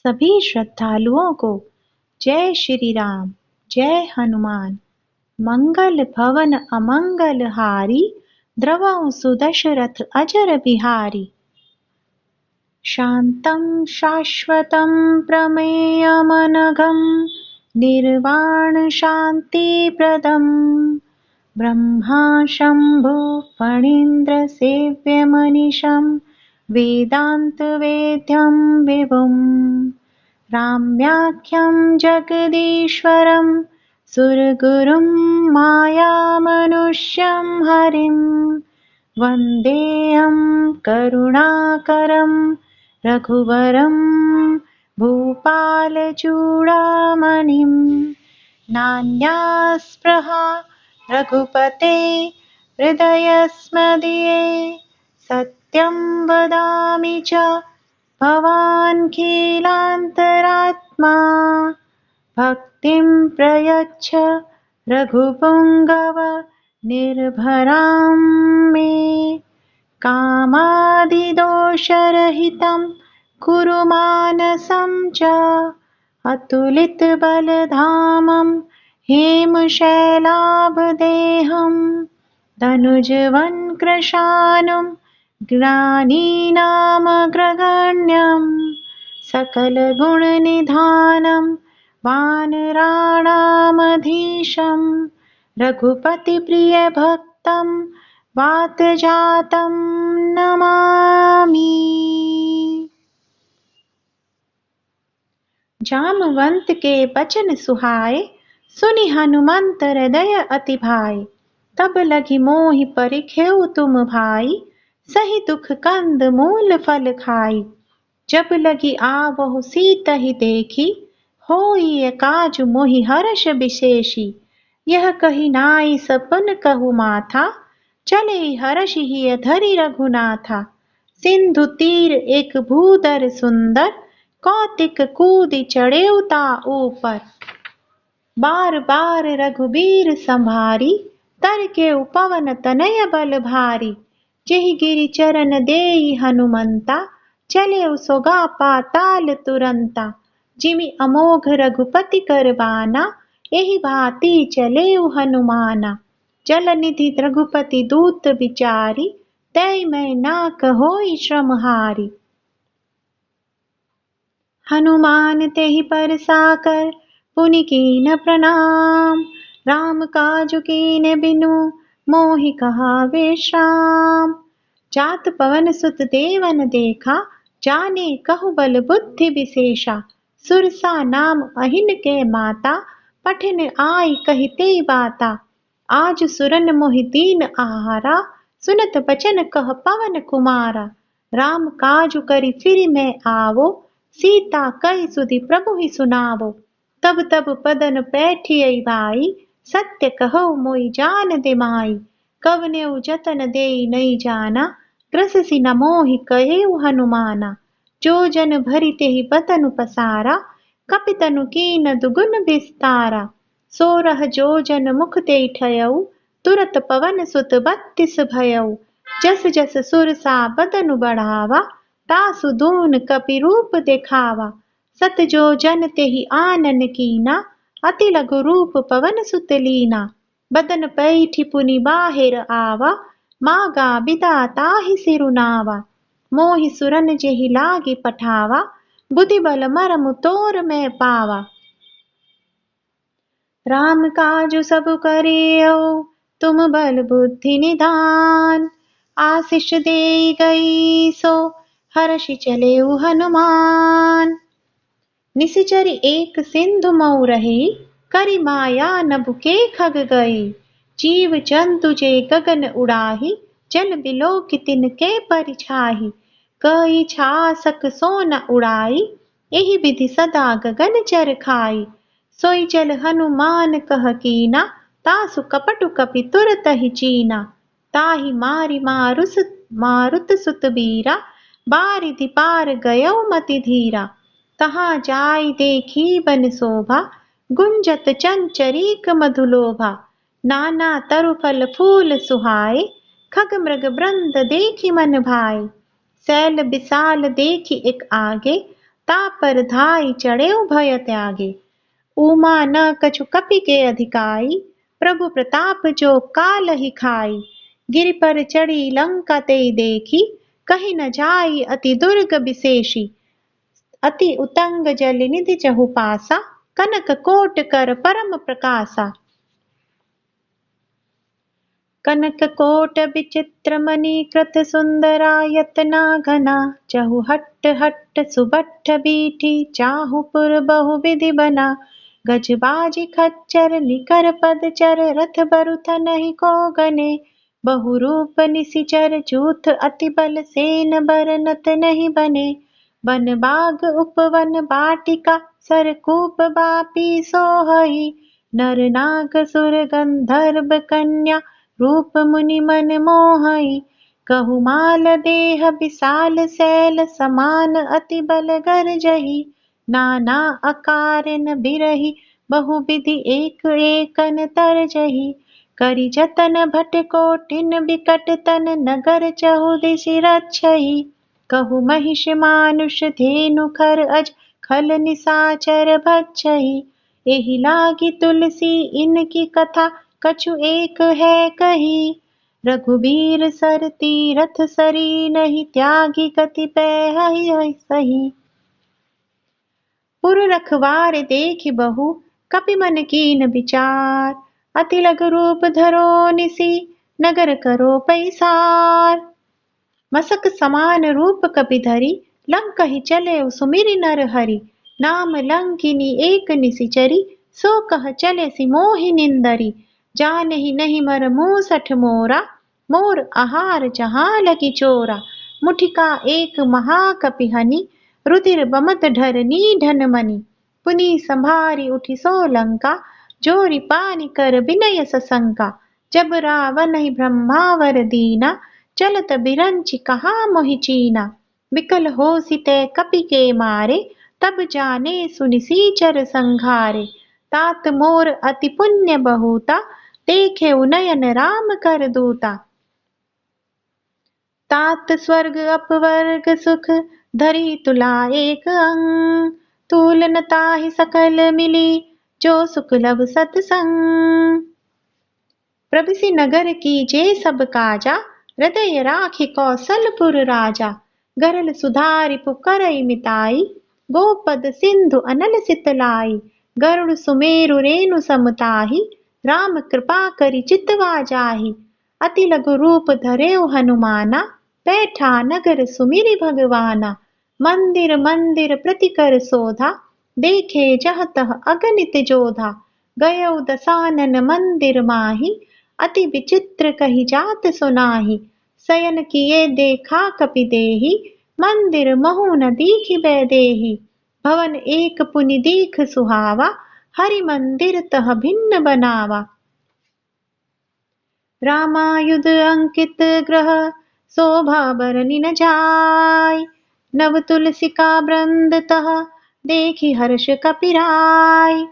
सभी श्रद्धालुओं को जय श्री राम, जय हनुमान। मंगल भवन अमंगल हारी, द्रवहु सुदशरथ अजर बिहारी। शान्तं शाश्वतं प्रमेयमनघं, निर्वाण शान्तिप्रदम्, ब्रह्मा शम्भु फणीन्द्र सेव्यमनिशं, वेदान्तवेद्यं विभुम्। राम्याख्यं जगदीश्वरं, सुरगुरुं मायामनुष्यं हरिं। वन्देऽहं करुणाकरं रघुवरं, भूपालचूडामणिं। नान्यास्पृहा रघुपते हृदयस्मदीये, सत्यं वदामि च भवान् खिलान्तरात्मा। भक्तिं प्रयच्छ रघुपुङ्गव, निर्भरां मे। कामादिदोषरहितं कुरु मानसं च, अतुलितबलधामं हेमशैलाभदेहं। तनुजवन्कृशानुं ज्ञानीनामग्रगण्यं, सकलगुणनिधानं वानराणामधीशं। रघुपतिप्रियभक्तं वातजातं नमामि। जामवंत के बचन सुहाए, सुनि हनुमंत हृदय अति भाए। तब लगी मोहि परिखेउ तुम भाई, सही दुख कंद मूल फल खाई। जब लगी आवहु सीतहि देखी, होई काजु मोहि हर्ष विशेषी। यह कही नाई सपन कहु माथा, चले हर्षि हिय धरि रघुनाथा। सिंधु तीर एक भूधर सुंदर, कौतिक कूदि चढ़ेउ ता ऊपर। बार बार रघुबीर संभारी, तर के पवन तनय बल भारी। जेहि गिरि चरण देई हनुमंता, चले सोगा पाताल तुरंता। जिमि अमोघ रघुपति करबाना, एहि भांति चलेउ हनुमाना। जल निधि रघुपति दूत विचारी, तै मैं ना कहोई श्रम हारी। हनुमान तेहि परसाकर, पुनि कीन प्रणाम। राम काजु कीन बिनु, मोहि कहा विश्राम। जात पवन सुत देवन देखा, जाने कहु बल बुद्धि विशेषा। सुरसा नाम अहिन के माता, पठिन आई कहिते बाता। आज सुरन मोहि दीन आहारा, सुनत बचन कह पवन कुमारा। राम काजु करि फिरि मैं आवो, सीता कहि सुधि प्रभु ही सुनावो। तब तब पदन पैठियै भाई, सत्य कहौ मोहि जान दे माई। कवनेउ जतन देई नहीं जाना, ग्रससि न मोहि कहेउ हनुमाना। जो जन भरि तेहि बदन पसारा, कपितनु कीन दुगुन विस्तारा। 16 जोजन मुख तेहि ठयउ, तुरत पवन सुत 32 भयउ। जस जस सुरसा बदनु बढ़ावा, तासु दून कपि रूप देखावा। 7 जोजन तेहि आनन कीना, अति लघु रूप पवन सुत लीना। बदन पैठि पुनि बाहिर आवा, मागा बिदा ताहि सिरुनावा। मोहि सुरन जेहि लागी पठावा, बुद्धि बल मरम तोर मैं पावा। राम काजु सब करियौ, तुम बल बुद्धि निधान। आशीष देई गई सो, हर्षि चलेउ हनुमान। निशिचरी एक सिंधु मऊ रही, करि माया नभु के खग गई। जीव जंतु जे गगन उड़ाही, जल बिलोकि तिनके परिछाही। कई छासक सो न उड़ाई, एहि विधि सदा गगन चर खाई। सोई जल हनुमान कह कीना, तासु कपटु कपि तुरत ही चीना। ताहि मारि मारुत सुत बीरा, बारिधि पार गयौ मति धीरा। तहाँ जाय देखी बन शोभा, गुंजत चंचरीक मधुलोभा। नाना तरु फल फूल सुहाए, खग मृग वृंद देखी मन भाए। शैल विशाल देखी एक आगे, ता पर धाई चढ़े भय त्यागे। उमा न कछु कपि के अधिकाई, प्रभु प्रताप जो काल ही खाई। गिरि पर चढ़ी लंका ते देखी, कहीं न जाई अति दुर्ग विशेषी। अति उतंग जल निधि चहु पासा, कनक कोट कर परम प्रकाशा। कनक कोट विचित्र मणि कृत सुंदरा यतना घना, चहु हट्ट हट्ट सुबट्ठ बीठी, चाहु पुर बहु विधि बना। गज बाजी खच्चर निकर पदचर, रथ बरुथ नहीं को गने। बहु रूप निसिचर चूथ अति बल, सेन बरनत नहीं बने। वन बाग उपवन बाटिका, सरकूप बापी सोहई। नर नाग सुर गंधर्व कन्या, रूप मुनि मन मोहई। कहु माल देह विशाल शैल, समान अति बल गरजही। नाना अकारण बिरही, बहु विधि एक एकन तरजही। करि जतन भट कोटिन बिकट तन, नगर चहु दिशि रक्षही। कहु महिष मानुष धेनु खर अज, खल निसाचर भक्षही। एहि लागी तुलसी इनकी कथा, कछु एक है कही। रघुबीर सर तीरथ सरी, नहीं त्यागी गति पै सही। पुर रखवार देखि बहु, कपि मन कीन विचार। अति लघु रूप धरो निसि, नगर करो पैसार। मसक समान रूप कपि धरि, लंकहि चले सुमिरि नर हरि। नाम लंकिनी एक निसिचरी, सो कह चले सि मोहि निंदरी। जानहि नहीं मर मूसठ मोरा, मोर आहार जहाँ लगी चोरा। मुठिका एक महाकपि हनि, रुधिर बमत ढरनी ढन मनि। पुनि संभारी उठि सो लंका, जोरि पानि कर विनय सशंका। जब रावण ब्रह्मावर दीना, चलत बिरंचि कहा मोहि चीना। विकल होसि तै कपि के मारे, तब जाने सुनिसीचर संघारे। तात मोर अति पुण्य बहुता, देखे नयन राम कर दूता। तात स्वर्ग अपवर्ग सुख, धरी तुला एक अंग। तूल न ताहि सकल मिली, जो सुख लब सतसंग। प्रभिसि नगर कीजे सब काजा, हृदय राखि कौशलपुर राजा। गरल सुधारि पुकरइ मिताई, गोपद सिंधु अनल सितलाई। गरुड़ सुमेरु रेणु समताहि, राम कृपा करि चितवा जाहि। अति लघु रूप धरेउ हनुमाना, बैठा नगर सुमिरि भगवाना। मंदिर मंदिर प्रति कर शोधा, देखे जह तह अगणित जोधा। गयउ दसानन मंदिर माहि, अति विचित्र कही जात सुनाहि। शयन किए देखा कपि देहि, मंदिर महु न दीखि बैदेहि। भवन एक पुनि दीख सुहावा, हरि मंदिर तह भिन्न बनावा। रामायुध अंकित ग्रह, शोभा बरनि न जाय। नव तुलसिका वृंद तह, देखि हर्ष कपिराय।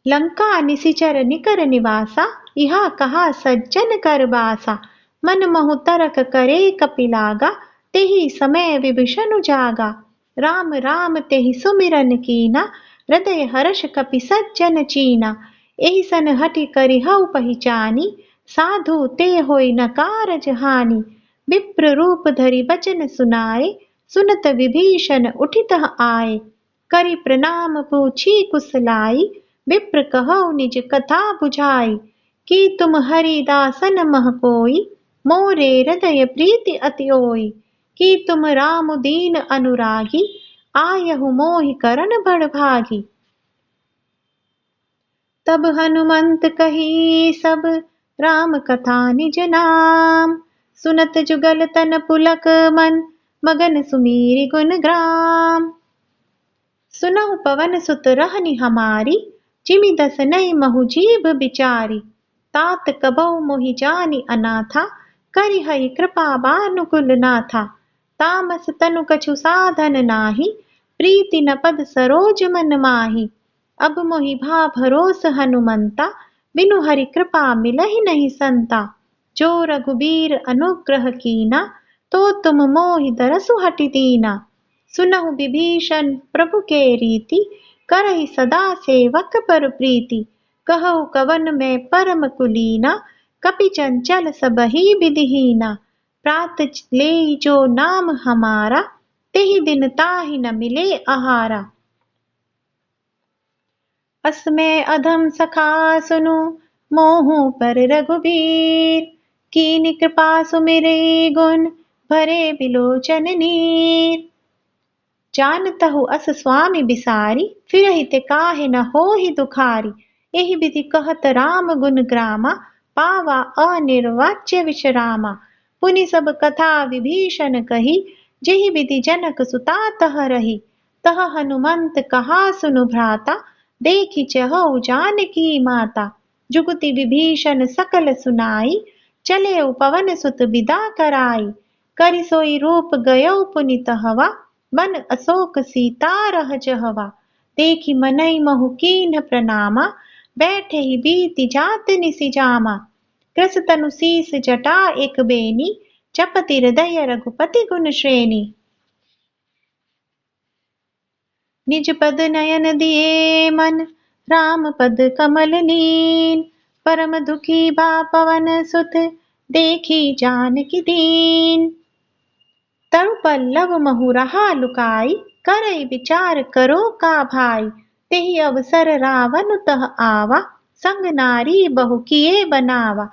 लंका निसिचर निकर निवासा, इहा कहा सज्जन कर बासा। मन महु तरक करे कपि लागा, तेहि समय विभीषण जागा। राम राम तेहि सुमिरन कीना, हृदय हर्ष कपि सज्जन चीना। एहि सन हठि करिहउ पहिचानी, साधु ते होई न कारज हानि। विप्र रूप धरि बचन सुनाए, सुनत विभीषण उठितः आए। करि प्रणाम पूछी कुशलाई, विप्र कहउ निज कथा बुझाई। कि तुम हरिदासन मह कोई, मोरे हृदय प्रीति अति ओई। कि तुम राम दीन अनुरागी, आयहु मोहि करन बड़ भागी। तब हनुमंत कही सब, राम कथा निज नाम। सुनत जुगल तन पुलक मन, मगन सुमीरि गुण ग्राम। सुनहु पवन सुत रहनि हमारी, जिमि दस नय महु जीभ बिचारी। तात कबहु मोहि जानि अनाथा, करिहइ कृपा बानुकुल नाथा। तामस तनु कछु साधन नाही, प्रीति न पद सरोज मन माही। अब मोहि भा भरोस हनुमंता, बिनु हरि कृपा मिलहि नहीं संता। जो रघुबीर अनुग्रह कीना, तो तुम मोहि दरसु हटि दीना। सुनहु विभीषण प्रभु के रीति, करहि सदा सेवक पर प्रीति। कहु कवन में परम कुलीना, कपि चंचल सबहि विधिहीना। प्रात ले जो नाम हमारा, तेहि दिन ताहि न मिले आहारा। अस में अधम सखा सुनु, मोहु पर रघुबीर। कीनि कृपा सुमिरे गुण, भरे बिलोचन नीर। जानतहु अस स्वामी बिसारी, फिरहि ते काहे न होहि दुखारी। एहि विधि कहत राम गुण ग्रामा, पावा अनिर्वाच्य विश्रामा। पुनि सब कथा विभीषण कही, जेहि विधि जनक सुता तह रही। तह हनुमंत कहा सुनु भ्राता, देखि चहु जानकी माता। जुगति विभीषण सकल सुनाई, चले पवन सुत विदा कराई। करि सोई रूप गयो पुनि तहवा, मन अशोक सीता रह जहवा। देखि मनई महु कीन्ह प्रणामा, बैठे ही बीति जात निसि जामा। कृस तनु शीस जटा एक बेनी, जपति हृदय रघुपति गुण श्रेणी। निज पद नयन दिए मन, राम पद कमल लीन। परम दुखी बा पवन सुत, देखी जानकी दीन। तरु पल्लव महु रहा लुकाई, करई विचार करो का भाई। तेहि अवसर रावण तह आवा, संग नारी बहु किए बनावा।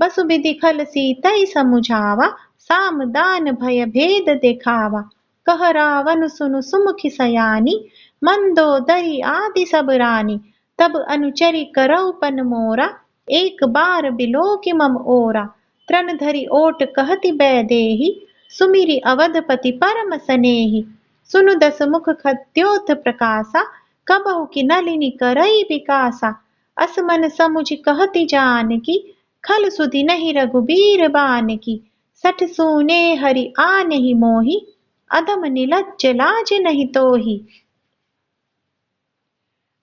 बसु विधि खल सीतई समुझावा, साम दान भय भेद देखावा। कह रावण सुनु सुमुखी सयानी, मंदोदरी आदि सब रानी। तब अनुचरी करौ पन मोरा, एक बार बिलोकि मम ओरा। तृण धरि ओट कहति बैदेही, सुमिरि अवधपति परम सनेही। सुनु दस मुख खद्योत प्रकाशा, कबहु की नलिनी करई विकासा। अस मन समुझ कहति जानकी, खल सुधि नहीं रघुबीर बानकी। सठ सूने हरि आनेहि मोहि, अधम निलज्ज लाज नहीं तोहि।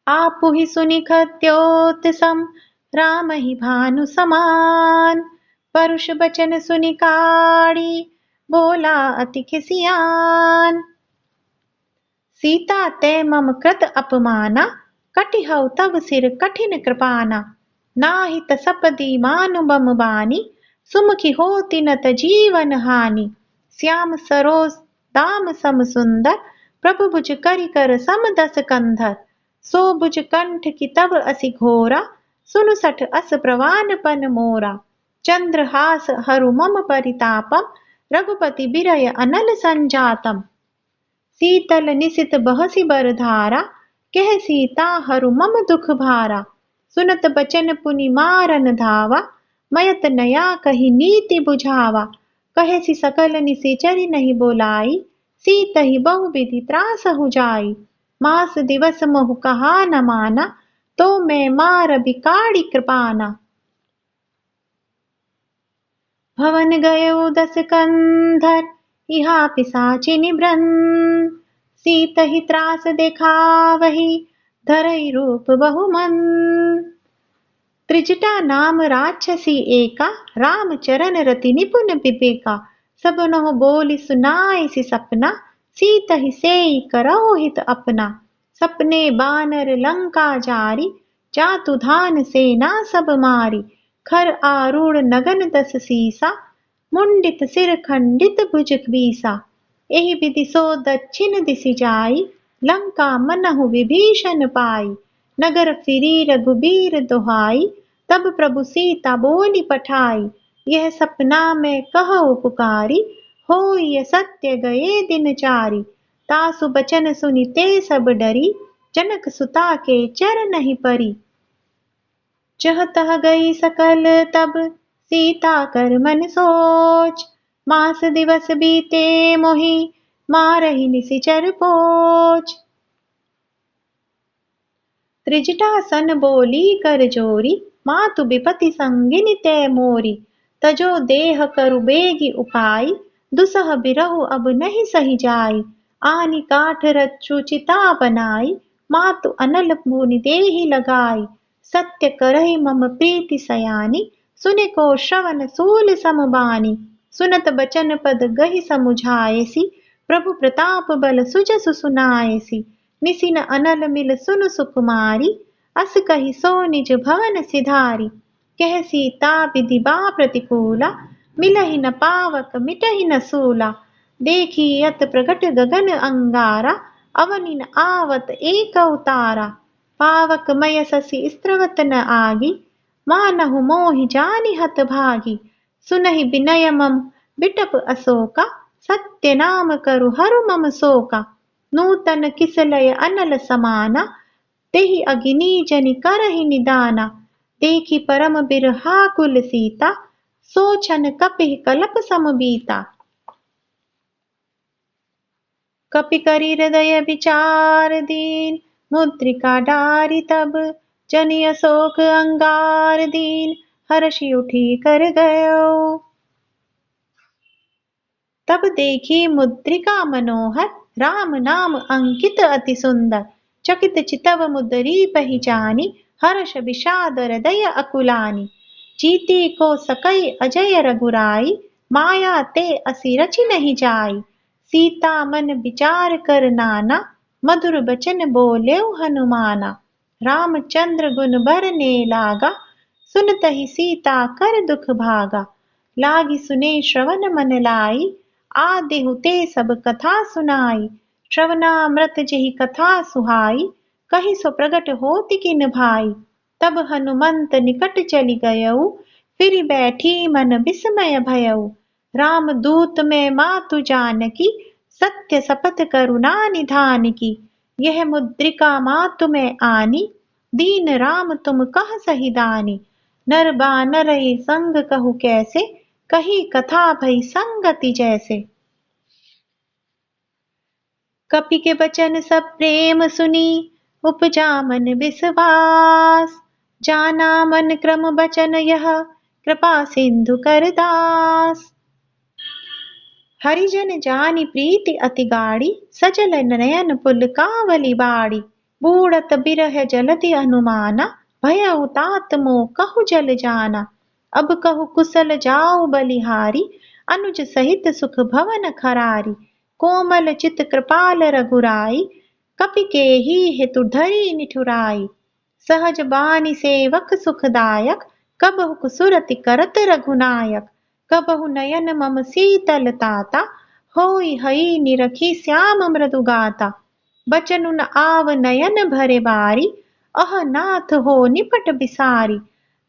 आपुहि सुनि खद्योत सम, राम ही भानु समान। परुष बचन सुनि काड़ी, बोला अति खिसियान। सीता ते मम कृत अपमाना, कटिहउ तब सिर कठिन कृपाना। नाहित सपदी मानु बम बानी, सुमुखी होति न त जीवन हानि। श्याम सरोज दाम सम सुंदर, प्रभु भुज करि कर सम दस कंधर। सो भुज कंठ की तब असि घोरा, सुनु सठ अस प्रवानपन मोरा। चंद्रहास हरु मम परितापम, रघुपति बिरय अनल संजातम। शीतल निशित बहसि बर धारा, कह सीता हरु मम दुख भारा। सुनत बचन पुनि मारन धावा, मयत नया कही नीति बुझावा। कहेसि सकल निशिचरि नहीं बोलाई, सीतहि बहु विधि त्रासहु जाई। मास दिवस मोहु कहा न माना, तो मैं मार बिकाड़ी कृपाना। भवन गयो दस कंधर, इहा पिसाचिनि ब्रन। सीतहि त्रास देखावहि, धरई रूप बहुमन। त्रिजटा नाम राक्षसी एका, राम चरण रति निपुण विवेका। सबनहुँ बोली सुनाई सि सपना, सीतहि सेई करहु हित अपना। सपने बानर लंका जारी, जातु धान सेना सब मारी। खर आरूढ़ नगन दस सीसा, मुंडित सिर खंडित भुज बीसा। एहि विधि सो दक्षिण दिशि जाई, लंका मनहु विभीषण पाई। नगर फिरी रघुबीर दोहाई, तब प्रभु सीता बोली पठाई। यह सपना में कहु पुकारी, होय सत्य गए दिन चारि। तासु बचन सुनि ते सब डरी, जनक सुता के चर नहीं परी। जह तह गई सकल तब, सीता कर मन सोच। मास दिवस बीते मोहि, मारहि निशिचर पोच। त्रिजटा सन बोली कर जोरी, मातु विपति संगिनी ते मोरी। तजो देह करु बेगी उपाय, दुसह बिरहु अब नहीं सही जाय। आनि काठ रच्चु चिता बनाई, मातु अनल मुनि देहि लगाई। सत्य करहि मम प्रीति सयानी, सुनि को श्रवण सूल समबानी। सुनत बचन पद गहि समुझायसी, प्रभु प्रताप बल सुजसु सुनाएसी, निसिन अनल मिल सुनु सुकुमारी, अस कहि सो निज भवन सिधारी। कह सीता विधि बा प्रतिकूला, मिलहि न पावक मिटहि न सूला। देखी अत प्रगट गगन अंगारा, अवनि न आवत एक अवतारा। पावक मय ससी स्त्रवत न आगी, मानहु मोहि जानि हत भागी। सुनहि विनय मम बिटप अशोका, सत्य नाम करु हरु मम शोका। नूतन किसलय अनल समाना, तेहि अगिनी जनि करहि निदाना। देखी परम बिरहाकुल सीता, सोचन कपिहि कलप सम बीता। कपि करि हृदय विचार दीन, मुद्रिका डारि तब जनि अशोक अंगार दीन, हर्षि उठी कर गयो। तब देखी मुद्रिका मनोहर, राम नाम अंकित अति सुंदर। चकित चितव मुद्री पहचानी, हर्ष विषाद हृदय अकुलानी। जीती को सकई अजय रघुराई, माया ते असि रचि नहीं जाई। सीता मन विचार कर नाना, मधुर बचन बोलेउ हनुमाना। रामचंद्र गुण बरने लागा, सुनतहि सीता कर दुख भागा। लागी सुने श्रवण मन लाई, आदेहु ते सब कथा सुनाई। श्रवणामृत जेहि कथा सुहाई, कहि सो प्रगट होति किन भाई। तब हनुमंत निकट चली गयऊ, फिर बैठी मन विस्मय भयऊ। राम दूत में मातु जानकी, सत्य शपथ करुणा निधान की। यह मुद्रिका मातु में आनी, दीन राम तुम कह सही दानी। नर बानर संग कहु कैसे, कही कथा भई संगति जैसे। कपि के बचन सब प्रेम सुनी, उपजा मन विश्वास। जाना मन क्रम बचन यह, कृपा सिंधु कर दास। हरिजन जानि प्रीति अति गाढ़ी, सजल नयन पुल कावली बाड़ी। बूढ़त बिरह जलधि हनुमाना, भयउ तात मोह कहु जल जाना। अब कहु कुशल जाऊ बलिहारी, अनुज सहित सुख भवन खरारी। कोमल चित कृपाल रघुराई, कपि के ही हेतु धरी निठुराई। सहज बानी सेवक सुखदायक, कबहु सुरति करत रघुनायक। कबहु नयन मम शीतल ताता, होई हई निरखी श्याम मृदु गाता। बचनु न आव नयन भरे बारी, अह नाथ हो निपट बिसारी।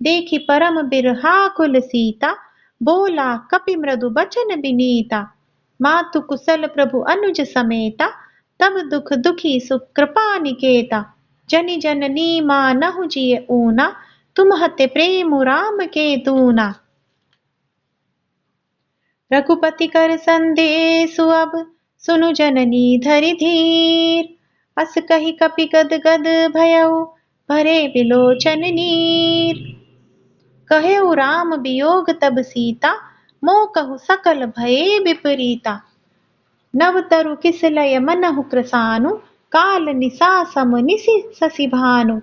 देखी परम बिरहाकुल सीता, बोला कपि मृदु बचन बिनीता। मातु कुशल प्रभु अनुज समेता, तब दुख दुखी सुख कृपा निकेता। जनि जननी मानहु जिय ऊना, तुम हते प्रेम राम के दूना। रघुपति कर संदेशु अब, सुनु जननी धरि धीर। अस कहि कपि गद गद भयउ, भरे बिलोचन नीर। कहेउ राम वियोग तब सीता, मोह कहु सकल भये विपरीता। नव तरु किसलय मनहु कृसानु, काल निसा सम निसि शशि भानु।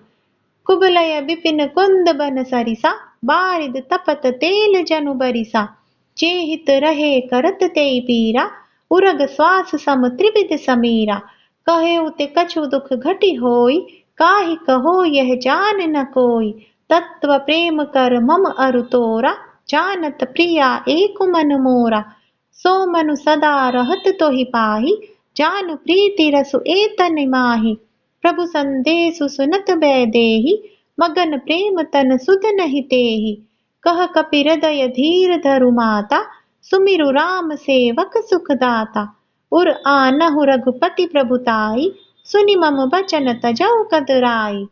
कुबलय विपिन कुंद बन सरिसा, बारिद तपत तेल जनु बरिसा। चेहित रहे करत तेई पीरा, उरग श्वास सम त्रिविध समीरा। कहेउ ते कछु दुख घटी होई, काहि कहो यह जान न कोई। तत्व प्रेम कर मम अरु तोरा, जानत प्रिया एक मन मोरा। सो मनु सदा रहत तोहि पाहि, जानु प्रीति रसु एतन माहि। प्रभु संदेशु सुनत बैदेहि, मगन प्रेम तन सुध नहीं तेहि। कह कपि हृदय धीर धरु माता, सुमिरु राम सेवक सुखदाता। उर आनहु रघुपति प्रभुताई, सुनि मम बचन तजौ कदराई।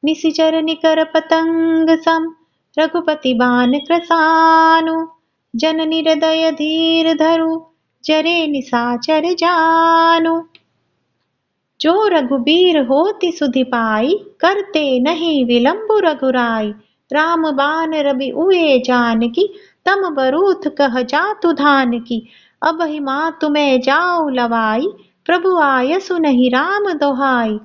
निशिचर निकर पतंग सम, रघुपति बान कृसानु। जननी हृदय धीर धरु, जरे निशाचर जानु। जो रघुबीर होति सुधि पाई, करते नहीं विलंबु रघुराई। राम बान रवि उए जानकी, तम बरूथ कह जातु धान की। अब ही मातु मैं जाऊ लवाई, प्रभु आयसु नहीं राम दोहाई।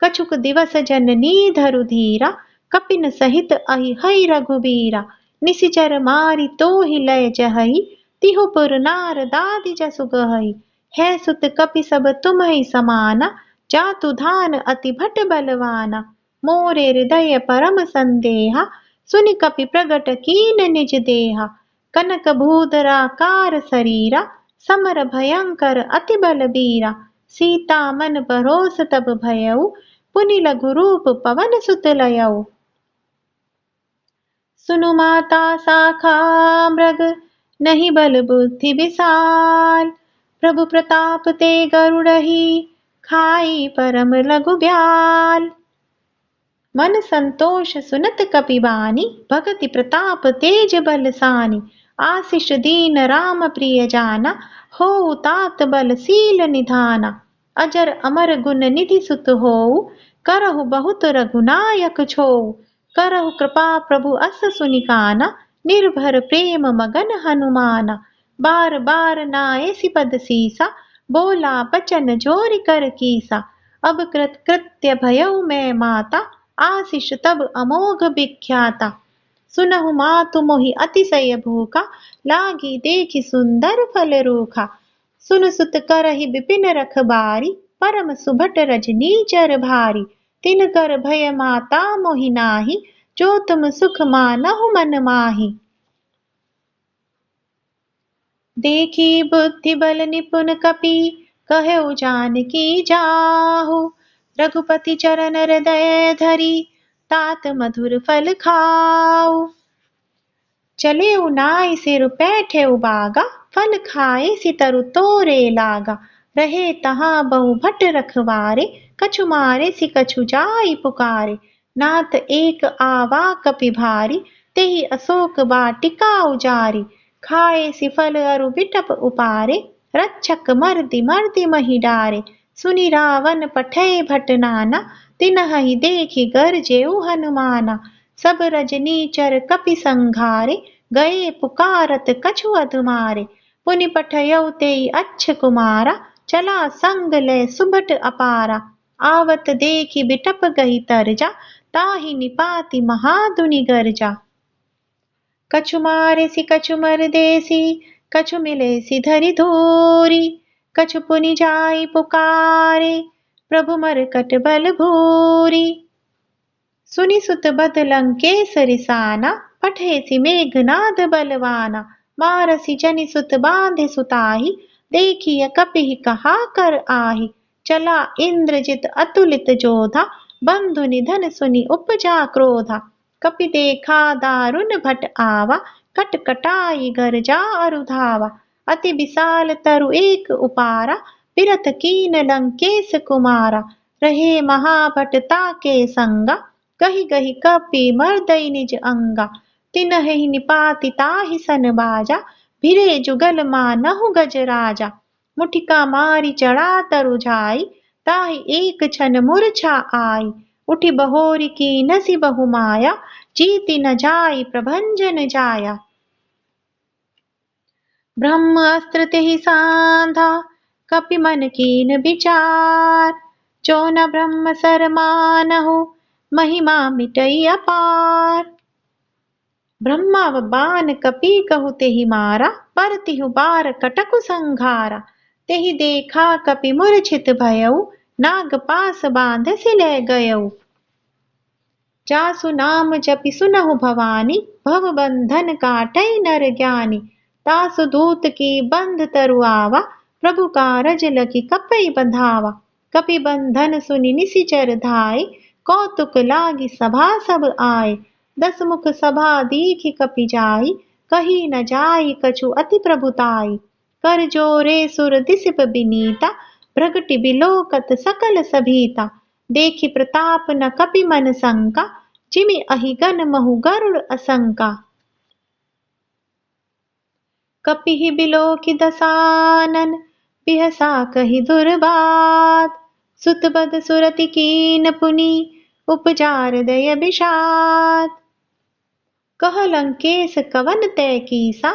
कछुक दिवस जननी धरु धीरा, कपिन सहित अहि हई रघुबीरा। निशिचर मारी तो ही लय जहई, तिहुपुर नारदादि जसु गहई, है सुत कपि सब तुम्हि समाना, जातु धान अति भट बलवाना, मोरे हृदय परम संदेहा, सुनि कपि प्रगट कीन निज देहा, कनक भूधराकार शरीरा, समर भयंकर अति बलबीरा, सीता मन भरोस तब भयउ, पुनि लघु रूप पवन सुत लयउ। सुनु माता शाखा मृग, नहीं बल बुद्धि विशाल, प्रभु प्रताप ते गरुड़हि, खाई परम लघु ब्याल। मन संतोष सुनत कपि बानी, भगति प्रताप तेज बलसानी, आशीष दीन राम प्रिय जाना, हो तात बल सील निधाना, अजर अमर गुण निधि सुत होऊ, करहु बहुत रघुनायक छोऊ, करहु कृपा प्रभु अस सुनिकाना, निर्भर प्रेम मगन हनुमाना, बार बार नाए पद सीसा, बोला बचन जोरि कर कीसा, अब कृत कृत्य भयउ मैं माता, आशीष तब अमोघ विख्याता, सुनहु मातु मोहि अतिशय भूखा, लागी देखि सुंदर फल रूखा, सुन सुत करहि विपिन रखबारी, परम सुभट रजनीचर भारी, तिन कर भय माता मोहि नाही, जो तुम सुख मानहु मन माही। देखी बुद्धि बल निपुन कपि, कहउ जानकी जाहु, रघुपति चरण हृदय धरि, तात मधुर फल खाऊ। चले नाई सिर पैठे बागा, फल खाए सितरु तोरे लागा, रहे तहाँ बहु भट रखवारे, कछु मारे सि कछु जाई पुकारे, नाथ एक आवा कपि भारी, तेहि अशोक वाटिका उजारी, खाए सि फल अरु बिटप उपारे, रक्षक मर्दि मर्दि महि डारे, सुनि रावण पठै भट नाना, तिनहि देखि गरजेउ हनुमाना, सब रजनीचर कपि संघारे, गए पुकारत कछु अधुमारे, पुनि पठयउ तेई अच्छ कुमारा, चला संग ले सुभट अपारा, आवत देखि बिटप गही तरजा, ताहि निपाति महादुनि गरजा। कछु मारे सि कछु मर देसी, कछु मिले सि धरि धूरी, कछु पुनि जाई पुकारे, प्रभु मरकट बल भूरी। सुनि सुत बद लंकेश रिसाना, पठे सि मेघनाद बलवाना, मारसि जनि सुत बांधे सुताही, देखिय कपिहि कहा कर आही, चला इंद्रजित अतुलित जोधा, बंधु निधन सुनि उपजा क्रोधा, कपि देखा दारुण भट आवा, कटकटाई गरजा अरु धावा, अति विशाल तरु एक उपारा, बिरथ कीन लंकेश कुमारा, रहे महाभट ताके संगा, गहि गहि कपि मर्दई निज अंगा, तिनहि निपाति ताहि सन बाजा, भिरे जुगल मानहु गज राजा, मुठिका मारि चढ़ा तरु जाई, ताहि एक छन मूर्छा आई, उठि बहोरी की नसी बहु माया, जीति न जाई प्रभंजन जाया। ब्रह्म अस्त्र तेहि सांधा, कपि मन कीन विचार, जो न ब्रह्म सर मानहु, महिमा मिटई अपार। ब्रह्मा बान कपि कहु तेहि मारा, पर तिहु बार कटकु संघारा, तेहि देखा कपि मूर्छित भयउ, नाग पास बांध सि लै गयउ। जासु नाम जपि सुनहु भवानी, भव बंधन काटई नर ज्ञानी, तासु दूत की बंध तरु आवा, प्रभु कारज लगी कपि बंधावा, कपि बंधन सुनि निशिचर धाय, कौतुक लागी सभा सब आए, दस मुख सभा दीखि कपि जाई, कही न जाई कछु अति प्रभुताई, कर जोरे सुर दिसिप बिनीता, भ्रगटि बिलोकत सकल सभीता, देखि प्रताप न कपि मन शंका, जिमि अहिगन महु गरुड़ असंका। कपिहि बिलोकि दसानन, बिहसा कहि दुर्बात, सुत बद सुरति कीन पुनि, उपजार दय विषाद। कह लंकेश कवन तै कीसा,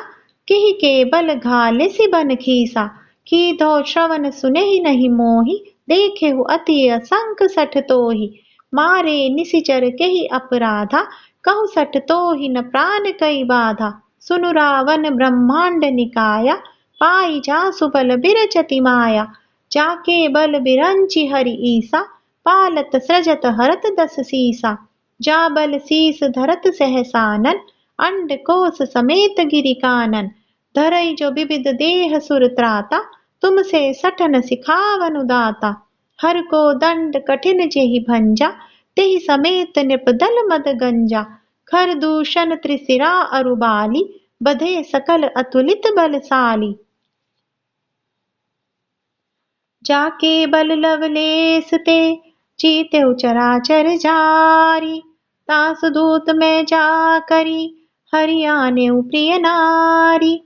किहि के बल घाले सि बन खीसा, कीधो श्रवण सुनेहि नहीं मोहि, देखेहु अति असंक सठ तोहि, मारे निशिचर केहि अपराधा, कहु सठ तोहि न प्राण कई बाधा, सुनु रावण ब्रह्मांड निकाया, पाई जासु बल बिरचति माया। जाके बल बिरंचि हरि ईसा, पालत सृजत हरत दस सीसा। जा बल शीस धरत सहसानन, अंड कोश समेत गिरि कानन। धरई जो विविध देह सुर त्राता, तुमसे सठन सिखावनु दाता। हर को दंड कठिन जेहि भंजा, तेहि समेत नृपदल मद गंजा। खर दूषण त्रिशिरा अरुबाली, बधे सकल अतुलित बलशाली। जाके बल लवलेस ते, जीतेउ चराचर जारी। तासु दूत में जा करी, हरि आनेउ प्रिय नारी।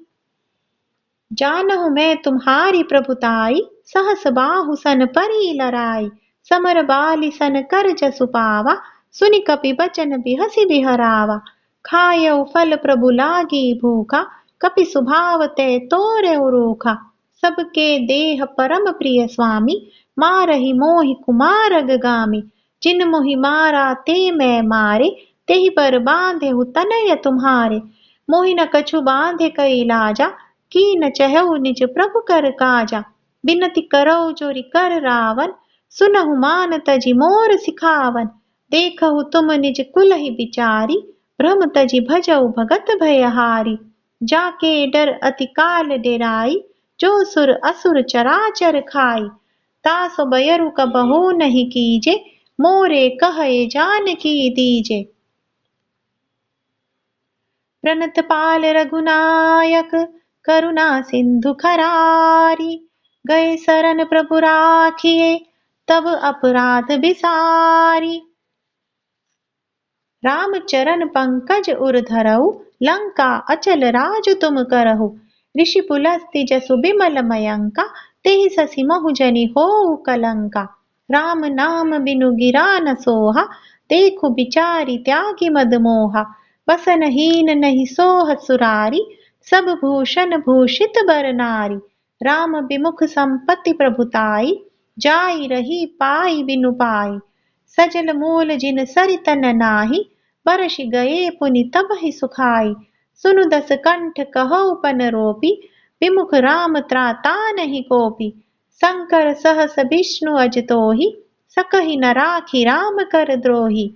जानहु मैं तुम्हारी प्रभुताई, सहस बाहु सन परी लराई। समर बाली सन कर जसु पावा, सुनि कपि बचन बिहसि बिहरावा। खायउ फल प्रभु लागी भूखा, कपि सुभाव ते तोरेउ रूखा। सबके देह परम प्रिय स्वामी, मारहि मोहि कुमार अगगामी। जिन मोहि मारा ते मैं मारे, तेहि पर बांधेहु तनय तुम्हारे। मोहि न कछु बांधे कई लाजा, की न चहु निज प्रभु कर काजा। बिनति करौ जोरि कर रावण, सुनहु मान तजि मोर सिखावन। देखहु तुम निज कुलहि बिचारी, भ्रम तजि भजऊ भगत भयहारी। जाके डर अति काल डेराई, जो सुर असुर चराचर खाई। तासो बयरु कबहु नहीं कीजे, मोरे कहे जानकी दीजे। प्रणत पाल रघुनायक, करुणा सिंधु खरारी। गए शरण प्रभु राखिए, तब अपराध बिसारी। राम चरण पंकज उर धरऊ, लंका अचल राजु तुम करहु। ऋषि पुलस्त्य जसु बिमल मयंका, तेहि ससि महु जनि होऊ कलंका। राम नाम बिनु गिरा न सोहा, देखु बिचारी त्यागी मद मोहा। बसनहीन नहीं सोह सुरारी, सब भूषण भूषित बर नारी। राम विमुख संपत्ति प्रभुताई, जाई रही पाई बिनु पाई। सजल मूल जिन सरितन नाही, बरषि गए पुनि तबहि सुखाई। सुनु दस कंठ कहौ पन रोपी, विमुख राम त्राता नहीं कोपी। शंकर सहस विष्णु अज तोहि, सकहि न राखी राम कर द्रोही।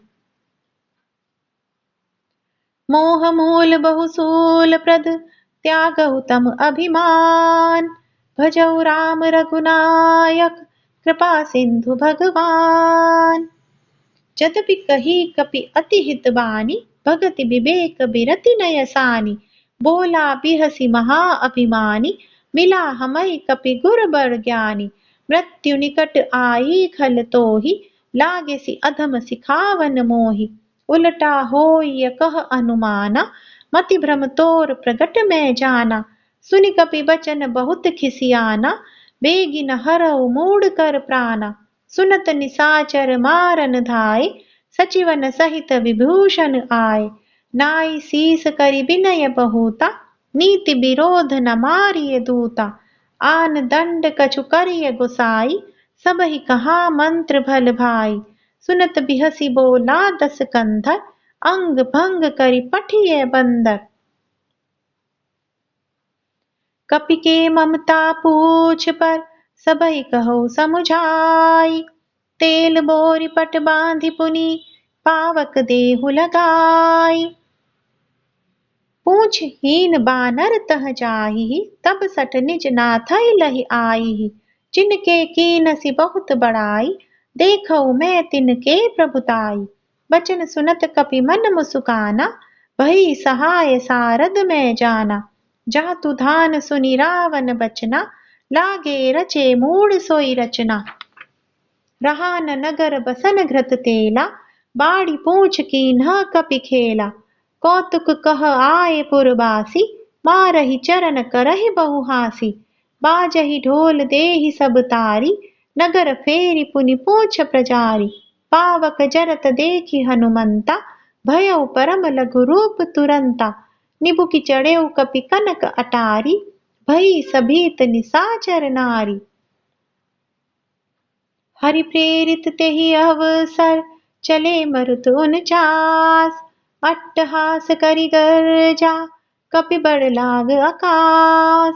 मोह मूल बहुसूल प्रद, त्यागहु तम अभिमान। भजऊ राम रघुनायक, कृपा सिंधु भगवान। यद्यपि कही कपि अति हित बानी, भगति विवेक बिरति नयसानी। बोला बिहसी महा अभिमानी, मिला हमई कपि गुर बर ज्ञानी। मृत्यु निकट आई खल तोहि, लागेसि अधम सिखावन मोहि। उलटा होय कह अनुमाना, मति भ्रम तोर प्रगट में जाना। सुनि कपि बचन बहुत खिसियाना, बेगिन हरऊ मूढ़ कर प्राणा। सुनत निसाचर मारन धाय, सचिवन सहित विभूषण आय। नाई शीस करि विनय बहुता, नीति विरोध न मारिय दूता। आन दंड कछु करिय गोसाई, सबहि कहा मंत्र भल भाई। सुनत बिहसी बोला दस कंधर, अंग भंग करि पठिय बंदर। कपि के ममता पूछ पर, सबहि कहो समुझाई। तेल बोरि पट बांधि पुनि, पावक देहु लगाई। पूछ हीन बानर तह जाहि, तब सठ निज नाथई लहि आइहि। जिनके कीनसि बहुत बड़ाई, देखऊ मैं तिनके प्रभुताई। बचन सुनत कपि मन मुसुकाना, भई सहाय सारद में जाना। जातु धान सुनि रावण बचना, लागे रचे मूढ़ सोई रचना। रहा न नगर बसन घृत तेला, बाड़ी पूछ कीन्ह कपि खेला। कौतुक कह आए पुरबासी, मारहि चरण करहि बहुहासी। बाजहि ढोल देहि सब तारी, नगर फेरि पुनि पूछ प्रजारी। पावक जरत देखि हनुमंता, भयउ परम लघु रूप तुरंता। निबुकि चढ़ेउ कपि कनक अटारी, भई सभीत निसाचर नारी। हरि प्रेरित तेहि अवसर, चले मरुत 49। अट्टहास करि गर्जा, कपि बड़ लाग आकाश।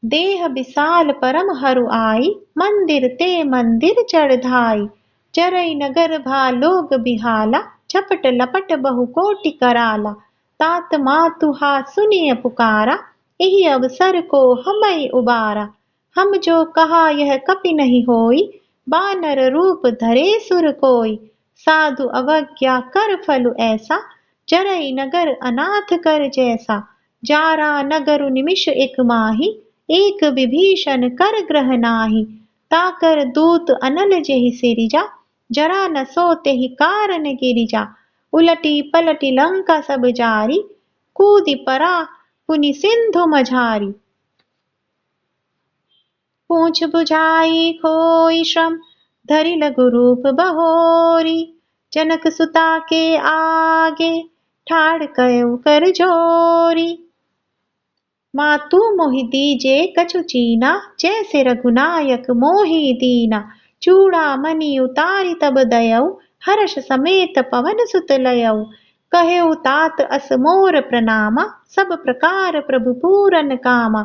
देह विशाल परम हरु आई, मंदिर ते मंदिर चढ़ धाई। चरई नगर भा लोग बिहाला, झपट लपट बहु कोटि कराला। तात मातु हा सुनिय पुकारा, यही अवसर को हमई उबारा। हम जो कहा यह कपि नहीं होई, बानर रूप धरे सुर कोई। साधु अवज्ञा कर फलु ऐसा, चरई नगर अनाथ कर जैसा। जारा नगरु निमिष एक माही, एक विभीषण कर ग्रह नाही। ताकर दूत अनल जेहि सिरिजा, जरा न सो तेहि कारण गिरिजा। उलटी पलटी लंका सब जारी, कूदि परा पुनि सिंधु मझारी। पूछ बुझाई खोई श्रम, धरि लघु रूप बहोरी। जनक सुता के आगे, ठाड़ कयउ कर जोरी। मातु मोहि दीजे कछु चीना, जैसे रघुनायक मोहि दीना। चूड़ामणि उतारी तब दयऊ, हर्ष समेत पवन सुत लयऊ। कहेउ तात अस मोर प्रणामा, सब प्रकार प्रभु पूरन कामा।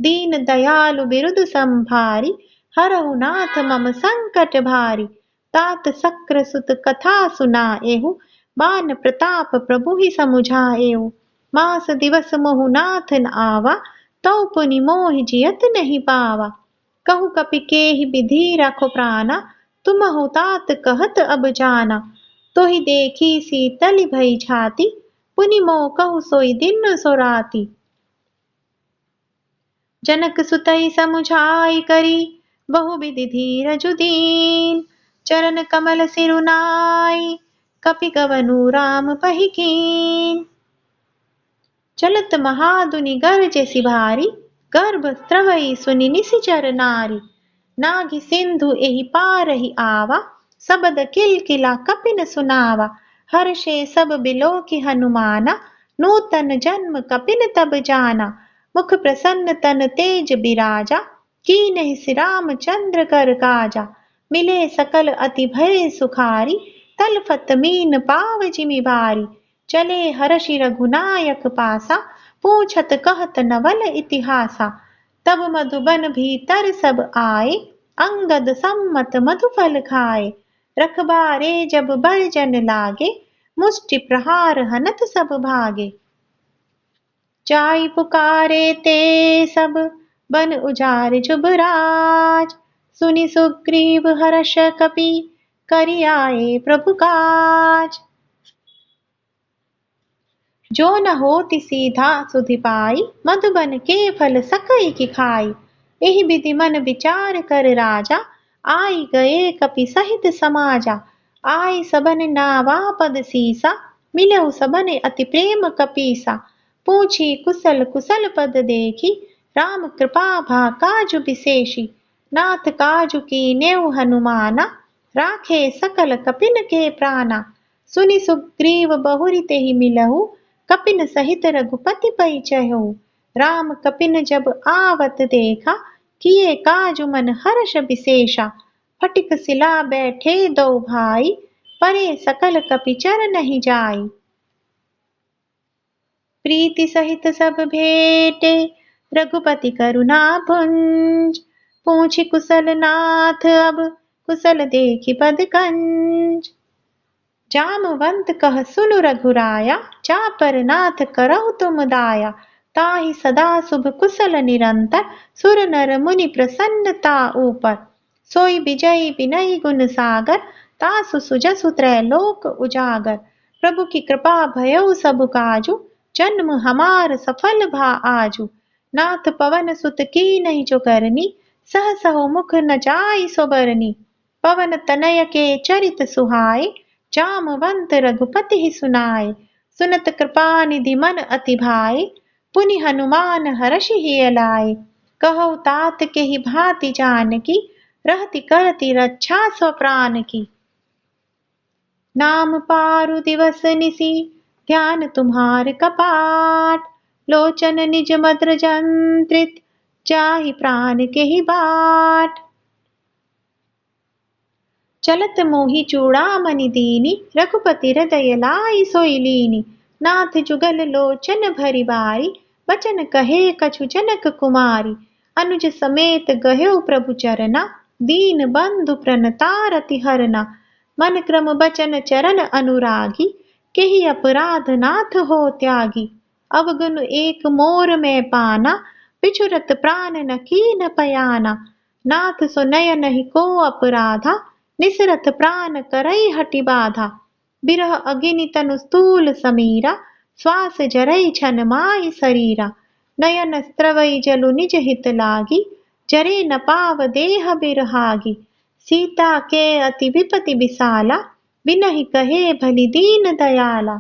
दीन दयालु बिरुद संभारी, हरहु नाथ मम संकट भारी। तात सक्र सुत कथा सुनाएहु, बान प्रताप प्रभु ही समुझाएहु। मास दिवस मोहु नाथ न आवा, तौ पुनि मोहि जियत नहीं पावा। कहु कपि केहि विधि राखो प्राणा, तुमहु तात कहत अब जाना। तोहि देखी सीतलि भई छाती, पुनि मोह कहु सोई दिन सो राती। जनक सुतई समुझाई करी, बहु विधि धीरजु दीन। चरण कमल सिरु नाई, कपि कवनु राम पहि कीन। चलत महादुनि गरजे सिभारी, गर्भ स्रवई सुनि निसिचर नारी। नाघि सिंधु एहि पारहि आवा, सबद किलकिला कपिन सुनावा। हर्षे सब बिलोकि हनुमाना, नूतन जन्म कपिन तब जाना। मुख प्रसन्न तन तेज बिराजा, कीनहि सि रामचंद्र कर काजा। मिले सकल अति भय सुखारी, तलफत मीन पाव जिमि बारी। चले हर्षि रघुनायक पासा, पूछत कहत नवल इतिहासा। तब मधुबन भीतर सब आए, अंगद सम्मत मधुफल खाए। रखबारे जब बड़ जन लागे, मुष्टि प्रहार हनत सब भागे। जाई पुकारे ते सब, बन उजारे जुबराज। सुनि सुग्रीव हर्ष कपि, करि आए प्रभु काज। जो न होति सीधा सुधि पाई, मधुबन के फल सकई की खाई। एहि विधि मन विचार कर राजा, आई गए कपि सहित समाजा। आई सबन नावा पद सीसा, मिलहु सबन अति प्रेम कपीसा। पूछी कुशल कुशल पद देखी, राम कृपा भा काजु विशेषी। नाथ काजु कीनेउ हनुमाना, राखे सकल कपिन के प्राणा। सुनि सुग्रीव बहुरि तेहि मिलहु, कपिन सहित रघुपति पै चहु। राम कपिन जब आवत देखा, किए काजु मन हर्ष विशेषा। फटिक सिला बैठे दो भाई, परे सकल कपिचर नहीं जाई। प्रीति सहित सब भेटे, रघुपति करुणा पुंज। पूछि कुशल नाथ अब, कुशल देखि पद कंज। जामवंत कह सुनु रघुराया, जा पर नाथ करहु तुम दाया। ताहि सदा शुभ कुशल निरंतर, सुर नर मुनि प्रसन्नता ऊपर। सोई विजयी विनयी गुण सागर, तासु सुजसु त्रैलोक उजागर। प्रभु की कृपा भयउ सब काजु, जन्म हमार सफल भा आजु। नाथ पवन सुत कीनहि जो करनी, सहसहु मुख न जाई सो बरनी। पवन तनय के चरित सुहाए, जामवंत रघुपति ही सुनाए। सुनत कृपा निधि मन अति भाए, पुनि हनुमान हर्षि हिय लाए। कहु तात के ही भांति जानकी, रहति करति रक्षा स्व प्राण की। नाम पारु दिवस निसी, ध्यान तुम्हार कपाट। लोचन निज मद्र जंत्रित, जाहि प्राण के ही बाट। चलत मोहि चूड़ामणि दीनी, रघुपति हृदय लाई सोई लीनी। नाथ जुगल लोचन भरी बारी, बचन कहे कछु जनक कुमारी। अनुज समेत गयो प्रभु चरना, दीन बंधु प्रणतारति हरना। मन क्रम बचन चरण अनुरागी, केहि अपराध नाथ हो त्यागी। अवगुण एक मोर में पाना, पिछुरत प्राण न कीन पयाना। नाथ सो नयन को अपराधा, निसरत प्राण करई हटि बाधा। बिरह अगिनि तनु स्थूल समीरा, श्वास जरई छन माहि शरीरा। नयन स्त्रवई जलु निज हित लागी, जरे न पाव देह बिरहागी। सीता के अति विपति विशाला, बिनहि कहे भली दीन दयाला।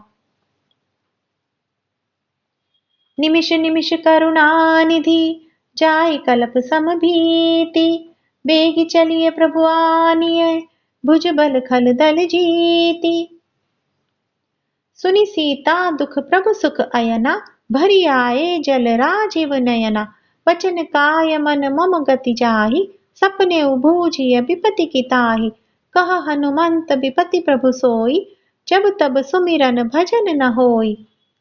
निमिष निमिष करुणानिधि, जाय कल्प सम भीति। बेगी चलिए प्रभु आनिए, भुज बल खल दल जीति। सुनि सीता दुख प्रभु सुख अयना, भरी आए जल राजीव नयना। वचन काय मन मम गति जाहि, सपने उबूझिय विपति की ताहि। कह हनुमंत विपति प्रभु सोई, जब तब सुमिरन भजन न होई।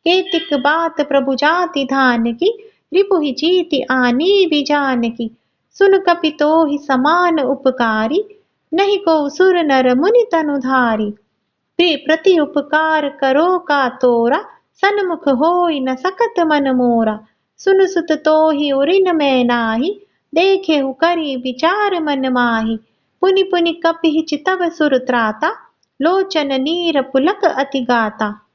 केतिक बात प्रभु जाति धान की, रिपुहि जीति आनी बिजान की। सुन कपि तोहि समान उपकारी, नहीं को सुर नर मुनि तनुधारी। प्रति उपकार करो का तोरा, सन्मुख होई न सकत मन मोरा। सुन सुत तोहि उरिन मैं नाही, देखे हु करी विचार मन माही। पुनि पुनि कपिहि चितव सुर त्राता, लोचन नीर पुलक अति गाता।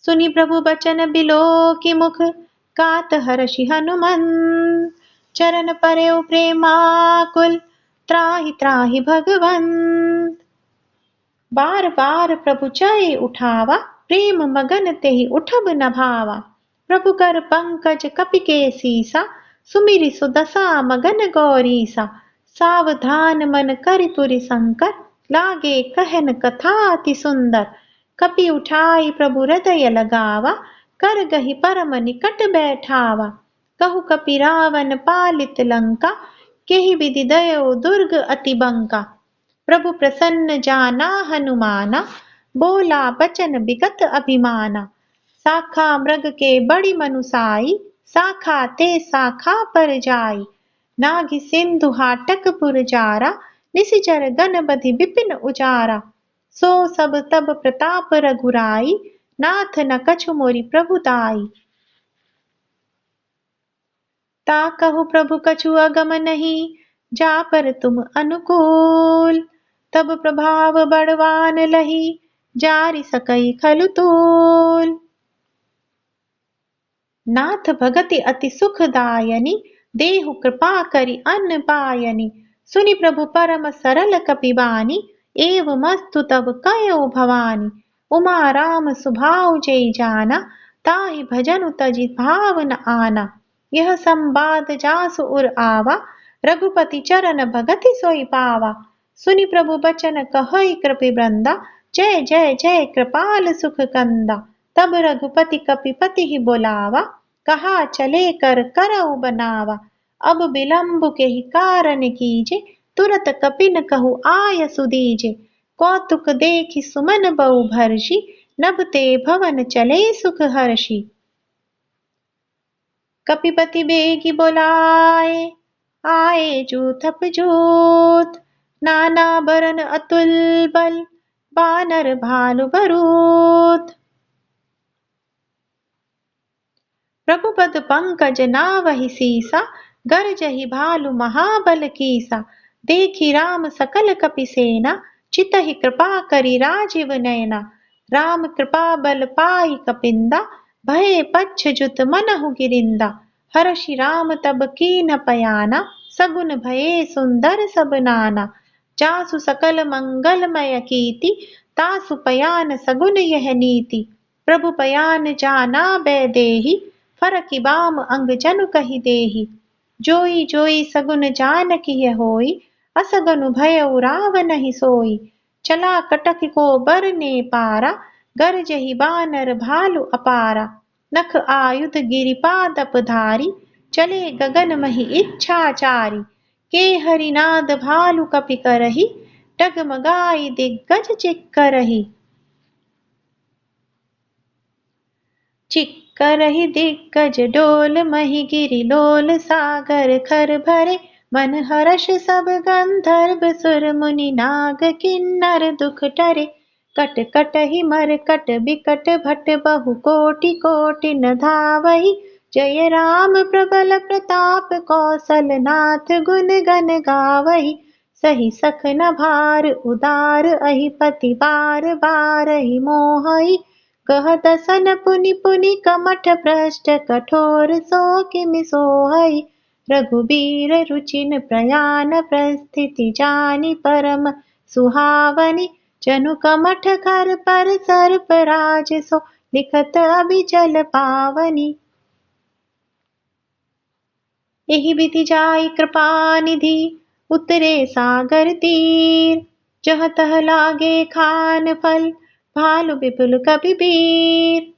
सुनि प्रभु बचन बिलो की मुख, कात हर्षि हनुमंत। चरण परेउ प्रेमाकुल, त्राहि त्राहि भगवंत। बार बार प्रभु चय उठावा, प्रेम मगन तेहि उठब न भावा। प्रभु कर पंकज कपि के सीसा, सुमिरि सुदशा मगन गौरीसा। सावधान मन करि पुरि शंकर, लागे कहन कथा अति सुंदर। कपि उठाई प्रभु हृदय लगावा, कर गहि परम निकट बैठावा। कहु कपि रावण पालित लंका, केहि विधि दयो दुर्ग अति बंका। प्रभु प्रसन्न जाना हनुमाना, बोला बचन विगत अभिमाना। शाखा मृग के बड़ी मनुसाई, शाखा ते शाखा पर जाई। नागि सिंधु हाटक पुर जारा, निशिचर गण बधि विपिन उजारा। सो सब तब प्रताप रघुराई, नाथ न कछु मोरि प्रभु दाई। ता कहु प्रभु कछु अगम नहीं, जा पर तुम अनुकूल। तब प्रभाव बड़वान लही, जारि सकई खलु तूल। नाथ भगति अति सुखदायनि, देहु कृपा करि अन्न पायनि। सुनि प्रभु परम सरल कपिबानी, एव मस्तु तब कयो भवानी। उमा राम सुभाव जय जाना, ताहि भजनु तजि भाव न आना। यह संवाद जासु उर आवा, रघुपति चरण भगति सोई पावा। सुनि प्रभु बचन कहई कृपि वृंदा, जय जय जय कृपाल सुख कंदा। तब रघुपति कपिपति ही बोलावा, कहा चले कर करऊ बनावा। अब विलंब के ही कारण कीजे, तुरत कपिन कहु आय सुदीजे। कौतुक देखि सुमन बहु भर्षि, नभ ते भवन चले सुख हर्षि। कपिपति बेगी बोलाए, आए जूथप जूथ। नाना बरन अतुल बल, बानर भालु बरूथ। प्रभु पद पंकज नावहि सीसा, गरजहि भालु महाबल कीसा। देखि राम सकल कपि सेना, चितहि कृपा करि राजीव नयना। राम कृपा बल पाई कपिंदा, भये पच्छ जुत मनहु गिरिंदा। हर्षि राम तब कीन पयाना, सगुन भये सुंदर सब नाना। जासु सकल मंगलमय कीति, तासु पयान सगुन यह नीति। प्रभु पयान जाना बैदेही, फरकि बाम अंग जनु कहि देही। जोई जोई सगुन जानकी होई, असगनु भयउ रावण ही सोई। चला कटक को बर ने पारा, गरजहि बानर भालु अपारा। नख आयुध गिरिपादप धारी, चले गगन महि इच्छाचारी। के हरिनाद भालु कपि करही, डगमगाई दिग्गज चिक्करही। चिक्करहि दिग्गज डोल मही गिरि लोल सागर खर भरे मन हर्ष सब गंधर्व सुर मुनि नाग किन्नर दुख टरे कट कटहि मरकट बिकट भट बहु कोटि कोटि न धावहि जय राम प्रबल प्रताप कौशल नाथ गुण गण गावहि सही सखन भार उदार अहि पति बार बारहि मोहहि कहत सन पुनि पुनि कमठ भ्रष्ट कठोर सो किमि सोहइ रघुबीर रुचिन प्रयान प्रस्थिति जानि परम सुहावनि जनु कमठ कर पर सर्प राज सो लिखत अबिचल पावनी। एहि विधि जाई कृपा निधि उतरे सागर तीर जह तह लागे खान फल भालु विपुल कपिबीर।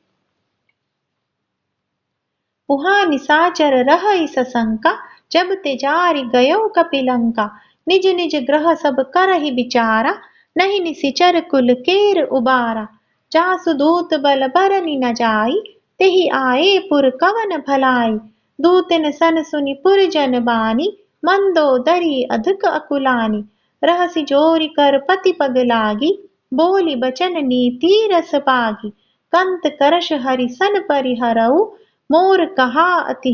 उहाँ निसाचर रहइ सशंका जब ते जारि गयो कपिलंका निज निज ग्रह सब करहि विचारा नहीं निसिचर कुल केर उबारा जासु दूत बल बरनि न जाई तेहि आए पुर कवन भलाई दूतन सन सुनि पुर जन बानी मंदोदरी अधिक अकुलानी रहसि जोरि कर पति पग लागी बोली बचन नीति रस पागी कंत करश हरि सन परिहरऊ मोर कहा अति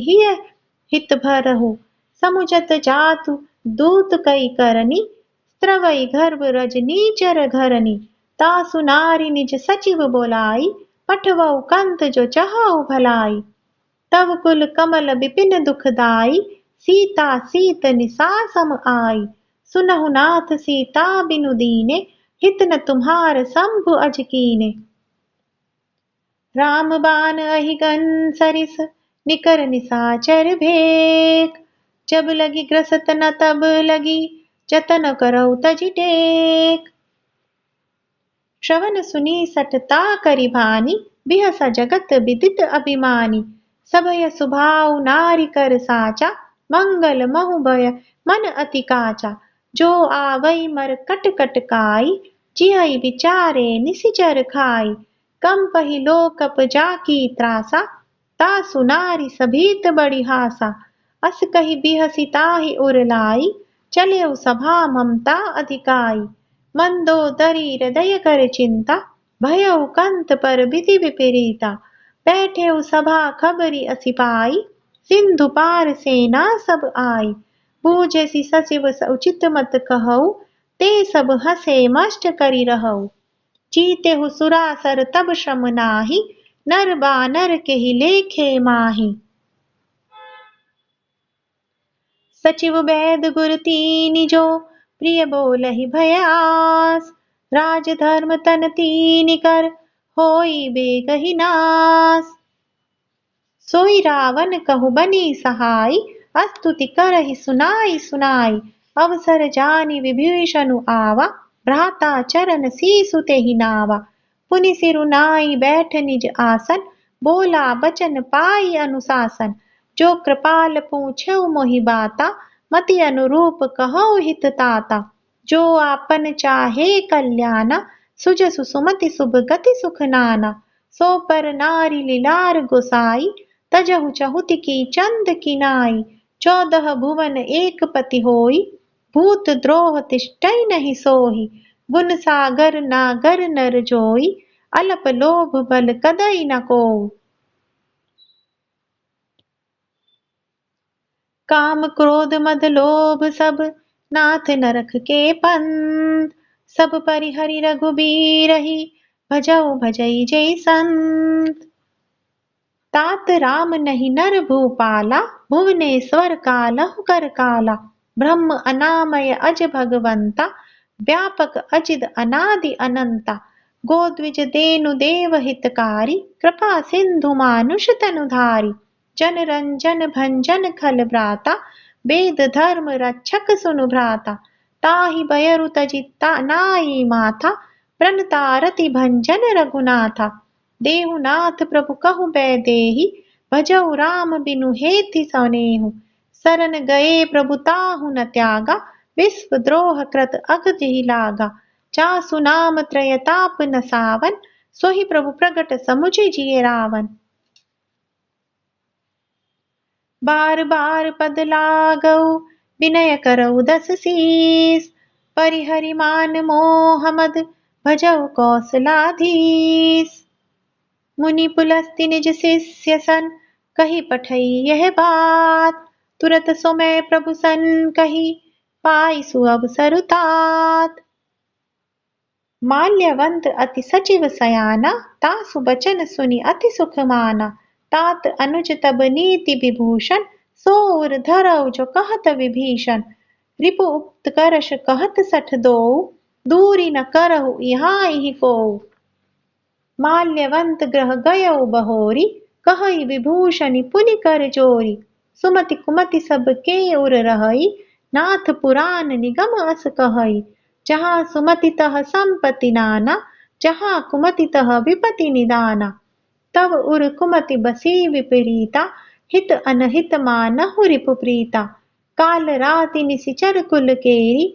हित भरहु समुझत जातु दूत कई करनी स्त्रवई गर्भ रजनीचर घरनी तासु नारी निज सचिव बोलाई पठवऊ कंत जो चहाऊ भलाई तव कुल कमल विपिन दुखदाई सीता सीत निसा सम आई सुनहु नाथ सीता बिनु दीने हित न तुम्हार शंभु अज कीने राम बान अहिगन सरिस निकर निसाचर भेक जब लगी ग्रसत न तब लगी जतन करौ तजि टेक श्रवण सुनी सटता करि भानी बिहस जगत विदित अभिमानी सभय सुभाव नारी कर साचा मंगल महु भय मन अति काचा जो आवई मर कट कट काई जिहई विचारे निसिचर खाई कम पहि लोकप जाकी त्रासा तासु नारी सभीत बड़ी हासा अस कहि बिहसी ताहि उर लाई चलेउ सभा ममता अधिकाई मंदोदरी हृदय कर चिंता भयउ कंत पर विधि विपरीता बैठेउ सभा खबरी असिपाई सिंधु पार सेना सब आई बूझेसी सचिव उचित मत कहऊ ते सब हसे मष्ट करि रहऊ जीतेहु सुरासर तब श्रम नाही नर बानर केहि लेखे माही सचिव वैद गुर तीनि जो प्रिय बोलहि भय आस राज धर्म तन तीनि कर होई बेगहि नास सोई रावण कहु बनी सहाय अस्तुति करहि सुनाई सुनाई अवसर जानि विभीषणु आवा भ्राता चरण सीसु तेहि नावा पुनि सिरु नाई बैठ निज आसन बोला बचन पाई अनुशासन जो कृपाल पूछऊ मोहि बाता मति अनुरूप कहऊ हित ताता जो आपन चाहे कल्याणा सुजसु सुमति शुभ गति सुख नाना सो पर नारी लीलार गोसाई तजहु चहुति की चंद किनाई 14 भुवन एक पति होई भूत द्रोह तिष्ठई नहीं सोही गुण सागर नागर नर जोई अलप लोभ बल कदई न कोउ काम क्रोध मद लोभ सब नाथ नरक के पंथ सब परिहरि रघुबीरहि भजऊ भजई जय संत तात राम नहीं नर भूपाला भुवनेश्वर कालहु कर काला ब्रह्म अनामय अज भगवंता व्यापक अजिद अनादि अनंता गोद्विज देनु देव हितकारी कृपा सिंधु मानुष तनुधारी जन रंजन भंजन खल भ्राता वेद धर्म रक्षक सुनु भ्राता ताहि बयरु तजिता नाई माथा प्रणतारति भंजन रघुनाथा देहुनाथ प्रभु कहु बैदेहि भजऊ राम बिनु हेति सनेहु शरण गए प्रभु ताहु न त्यागा विश्व द्रोह कृत अगति लागा चासु नाम त्रयताप न सावन सोहि प्रभु प्रगट समुझ जिए रावण बार बार पद लागऊ विनय करऊ दस शीस। परिहरि मान मोहमद भजऊ कौशलाधीश। मुनि पुलस्त्य निज शिष्य सन कही पठई यह बात। तुरत सुमय प्रभु सन कही पाई सुअवसर तात। माल्यवंत अति सचिव सयाना तासु बचन सुनि अति सुख माना। तात अनुज तब नीति विभूषण सोर धरऊ जो कहत विभीषण। रिपु उक्त करश कहत सठ दोऊ दूरी न करहु यहाँ ही कोऊ। माल्यवंत ग्रह गयऊ बहोरी कहई विभूषण पुनि कर जोरी। सुमति कुमति सब के उर रहई नाथ पुराण निगम अस कहई। जहाँ सुमति तह संपत्ति नाना जहाँ कुमति तह विपति निदाना। तब उर कुमति बसी विपरीता हित अनहित मानहु रिपु प्रीता। काल राति निशिचर कुल केरी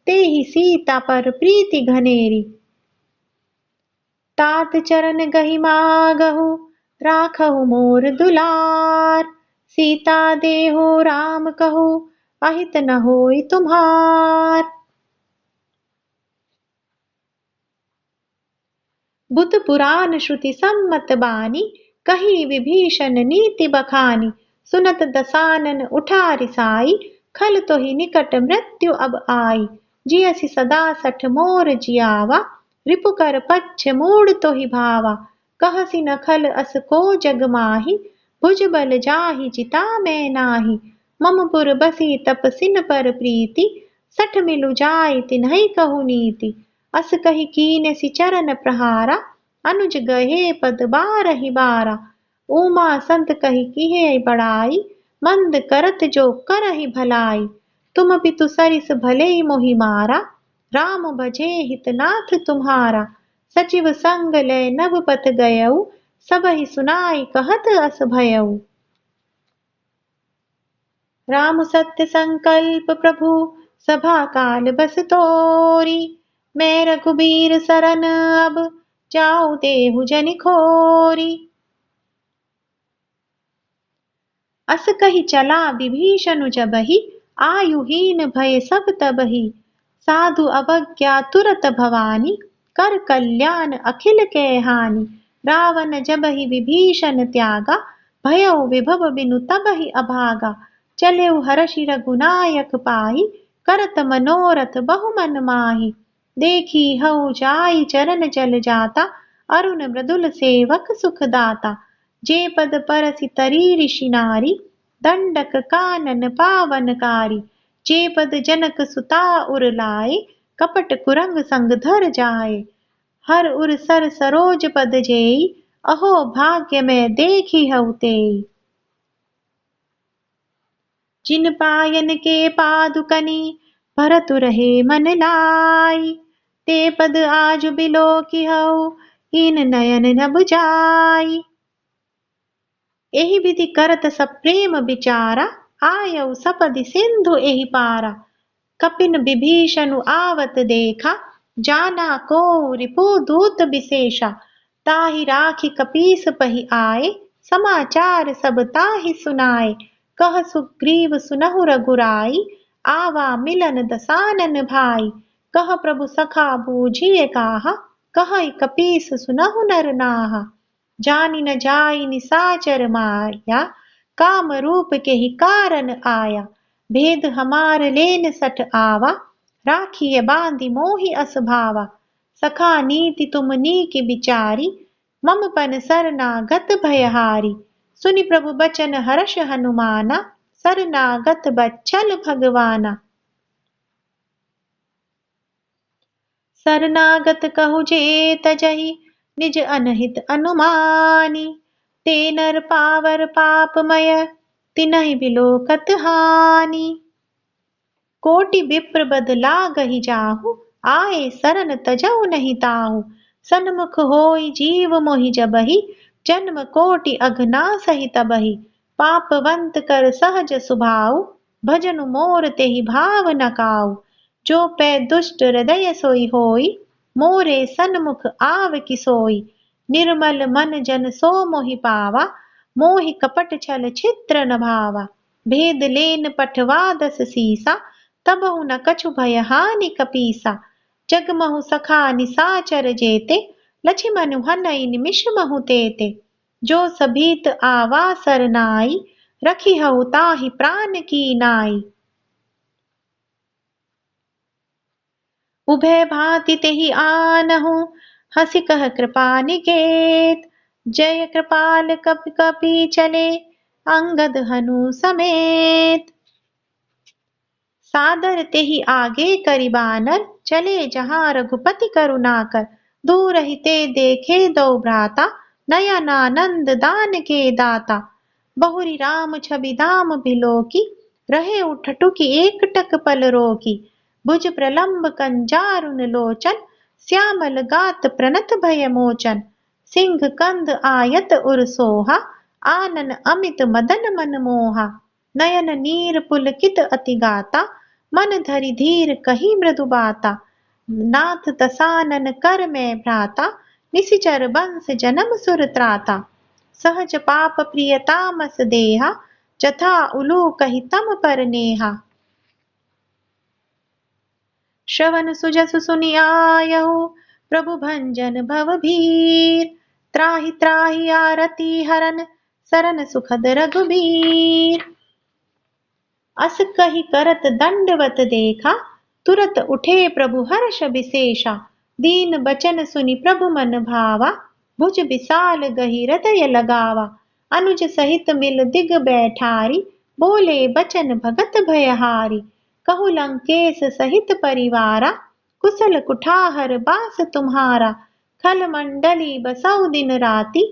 तेहि सीता पर प्रीति घनेरी। तात चरण गहि मागहु राखहु मोर दुलार। सीता देहु राम कहु अहित न होई तुम्हार। बुध पुराण श्रुति सम्मत बानी कही विभीषण नीति बखानी। सुनत दसानन उठा रिसाई खल तोहि निकट मृत्यु अब आई। जियसि सदा सठ मोर जियावा रिपु कर पच्छ मूड तोहि भावा। कहसि न खल अस को जग माही भुज बल जाहि जिता मैं नाही। मम पुर बसी तपसिन पर प्रीति सठ मिलु जाय तिन्है कहु नीति। अस कहि कीनेसि चरण प्रहारा अनुज गहे पद बारहि बारा। उमा संत कहि किहे बड़ाई मंद करत जो करहि भलाई। तुम पितु सरिस भले मोहि मारा राम भजे हितनाथ तुम्हारा। सचिव संग लय नभ पत गयऊ सबहि सुनाई कहत अस भयऊ। राम सत्य संकल्प प्रभु सभा काल बस तोरी। मैं रघुबीर सरन अब जाऊ देहु जनि खोरी। अस कहि चला विभीषण जबहि आयुहीन भय सब तबहि। साधु अवज्ञा तुरत भवानी कर कल्याण अखिल के हानि। रावण जबहि विभीषण त्यागा भयउ विभव बिनु तबहि अभागा। चलेउ हरषि रघुनायक पाई करत मनोरथ बहु मन माही। देखी हऊ जाई चरण जल जाता अरुण मृदुल सेवक सुख दाता। जे पद परसि तरी ऋषि नारी दंडक कानन पावनकारी। जे पद जनक सुता उर लाए कपट कुरंग संग धर जाए। हर उर सर सरोज पद जेई अहो भाग्य में देखी हऊ तेई। जिन पायन के पादुकनी भरतु रहे मन लाई। ते पद आज बिलो की हऊ इन नयन न बुझाई। एहि विधि करत सप्रेम विचारा आयऊ सपदि सिंधु एहि पारा। कपिन विभीषण आवत देखा जाना को रिपु दूत विशेषा। ताहि राखी कपीस पहि आए समाचार सब ताहि सुनाए। कह सुग्रीव सुनहु रघुराई आवा मिलन दसानन भाई। कह प्रभु सखा बूझिए काहा कहई कपीस सुनहु नर नाहा। जानि न जाई निसाचर माया काम रूप के ही कारण आया। भेद हमार लेन सठ आवा राखिए बांधि मोहि अस भावा। सखा नीति तुम नीक विचारी मम पन सरनागत भयहारी। सुनि प्रभु बचन हर्ष हनुमाना सरनागत बच्चल भगवाना। शरणागत कहु जे तजहि निज अनहित अनुमानी। ते नर पावर पापमय तिनहि बिलोकत हानि। कोटि विप्र बदला गहि जाहु आए शरण तजऊ नहीं ताहु। सन्मुख होई जीव मोहि जबहि जन्म कोटि अघना सहि तबहि। पापवंत कर सहज सुभाऊ भजनु मोर तेहि भाव न काऊ। जो पै दुष्ट हृदय सोई होई मोरे सन्मुख आव कि सोई। निर्मल मन जन सो मोहि पावा मोहि कपट छल छित्र न भावा। भेद लेन पठवा 10 सीसा, तबहु न कछु भय हानि कपीसा। जगमहु सखा निसाचर जेते, लक्ष्मण हनई निमिष महु तेते। जो सभीत आवा सरनाई, रखी हऊ ताहि प्राण की नाई। उभय भांति तेहि आनहु, हंसी कह कृपा निकेत। जय कृपाल कपि कपि चले, अंगद हनु समेत। सादर तेहि आगे करि बानर, चले जहाँ रघुपति करुणाकर। दूर ही ते देखे दो भ्राता, नयनानंद दान के दाता। बहुरी राम छवि धाम बिलोकी, रहे उठठुकी एकटक पल रोकी। भुज प्रलंब कंजारुन लोचन, श्यामल गात प्रणत भय मोचन। सिंह कंद आयत उर सोहा, आनन अमित मदन मन मोहा। नयन नीर पुलकित अति गाता, मन धरि धीर कही मृदु बाता। नाथ दसानन कर मैं भ्राता, निशिचर बंस जनम सुर त्राता। सहज पाप प्रिय तामस देहा, जथा उलू कही तम पर नेहा। श्रवण सुजसु सुनि आयहु, प्रभु भंजन भव भीर। त्राहि त्राहि आरती हरन, सरन सुखद रघुबीर। अस कही करत दंडवत देखा, तुरत उठे प्रभु हर्ष विशेषा। दीन बचन सुनि प्रभु मन भावा, भुज विशाल गही हृदय लगावा। अनुज सहित मिल दिग बैठारी, बोले बचन भगत भयहारी। कहु लंकेश सहित परिवारा, कुशल कुठार बास तुम्हारा। खल मंडली बसऊ दिन राति,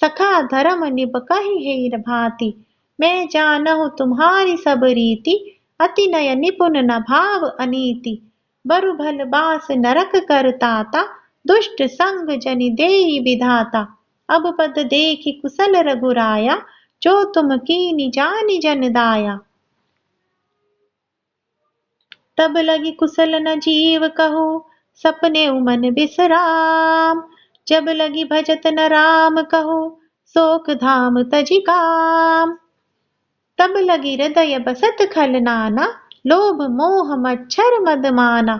सखा धर्म निब कहि हेर भांति। मैं जानहु तुम्हारी सब रीति, अति नय निपुण न भाव अनीति। बरु भल बास नरक करताता, दुष्ट संग जनि देई विधाता। अब पद देखि कुशल रघुराया, जो तुम कीनि जानि जन दाया। तब लगी कुशल न जीव कहु, सपने मन बिसराम। जब लगी भजत न राम कहु, शोक धाम तजि काम। तब लगी हृदय बसत खल नाना, लोभ मोह मच्छर मद माना।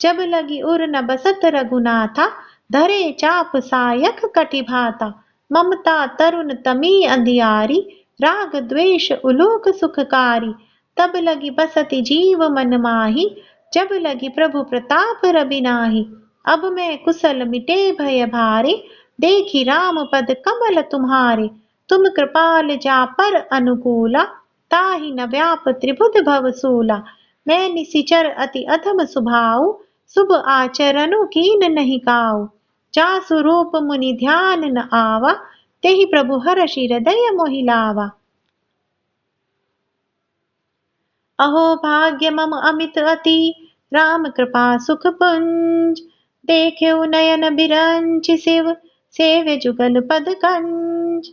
जब लगी उर न बसत रघुनाथा, धरे चाप सायक कटि भाता। ममता तरुण तमी अंधियारी, राग द्वेष उलोक सुखकारी। तब लगी बसति जीव मन माही, जब लगी प्रभु प्रताप रवि नाही। अब मैं कुशल मिटे भय भारे, देखी राम पद कमल तुम्हारे। तुम कृपाल जा पर अनुकूला, ताहि न व्याप त्रिभुज भवसूला। मैं निशिचर अति अधम सुभाऊ, शुभ आचरणु कीन नहीं काऊ। जासु रूप मुनि ध्यान न आवा, तेहि प्रभु हर्षि हृदय मोहि लावा। अहो भाग्य मम अमित अति, राम कृपा सुख पुंज। देखेउ नयन बिरंच शिव, सेव्य जुगल पद कंज।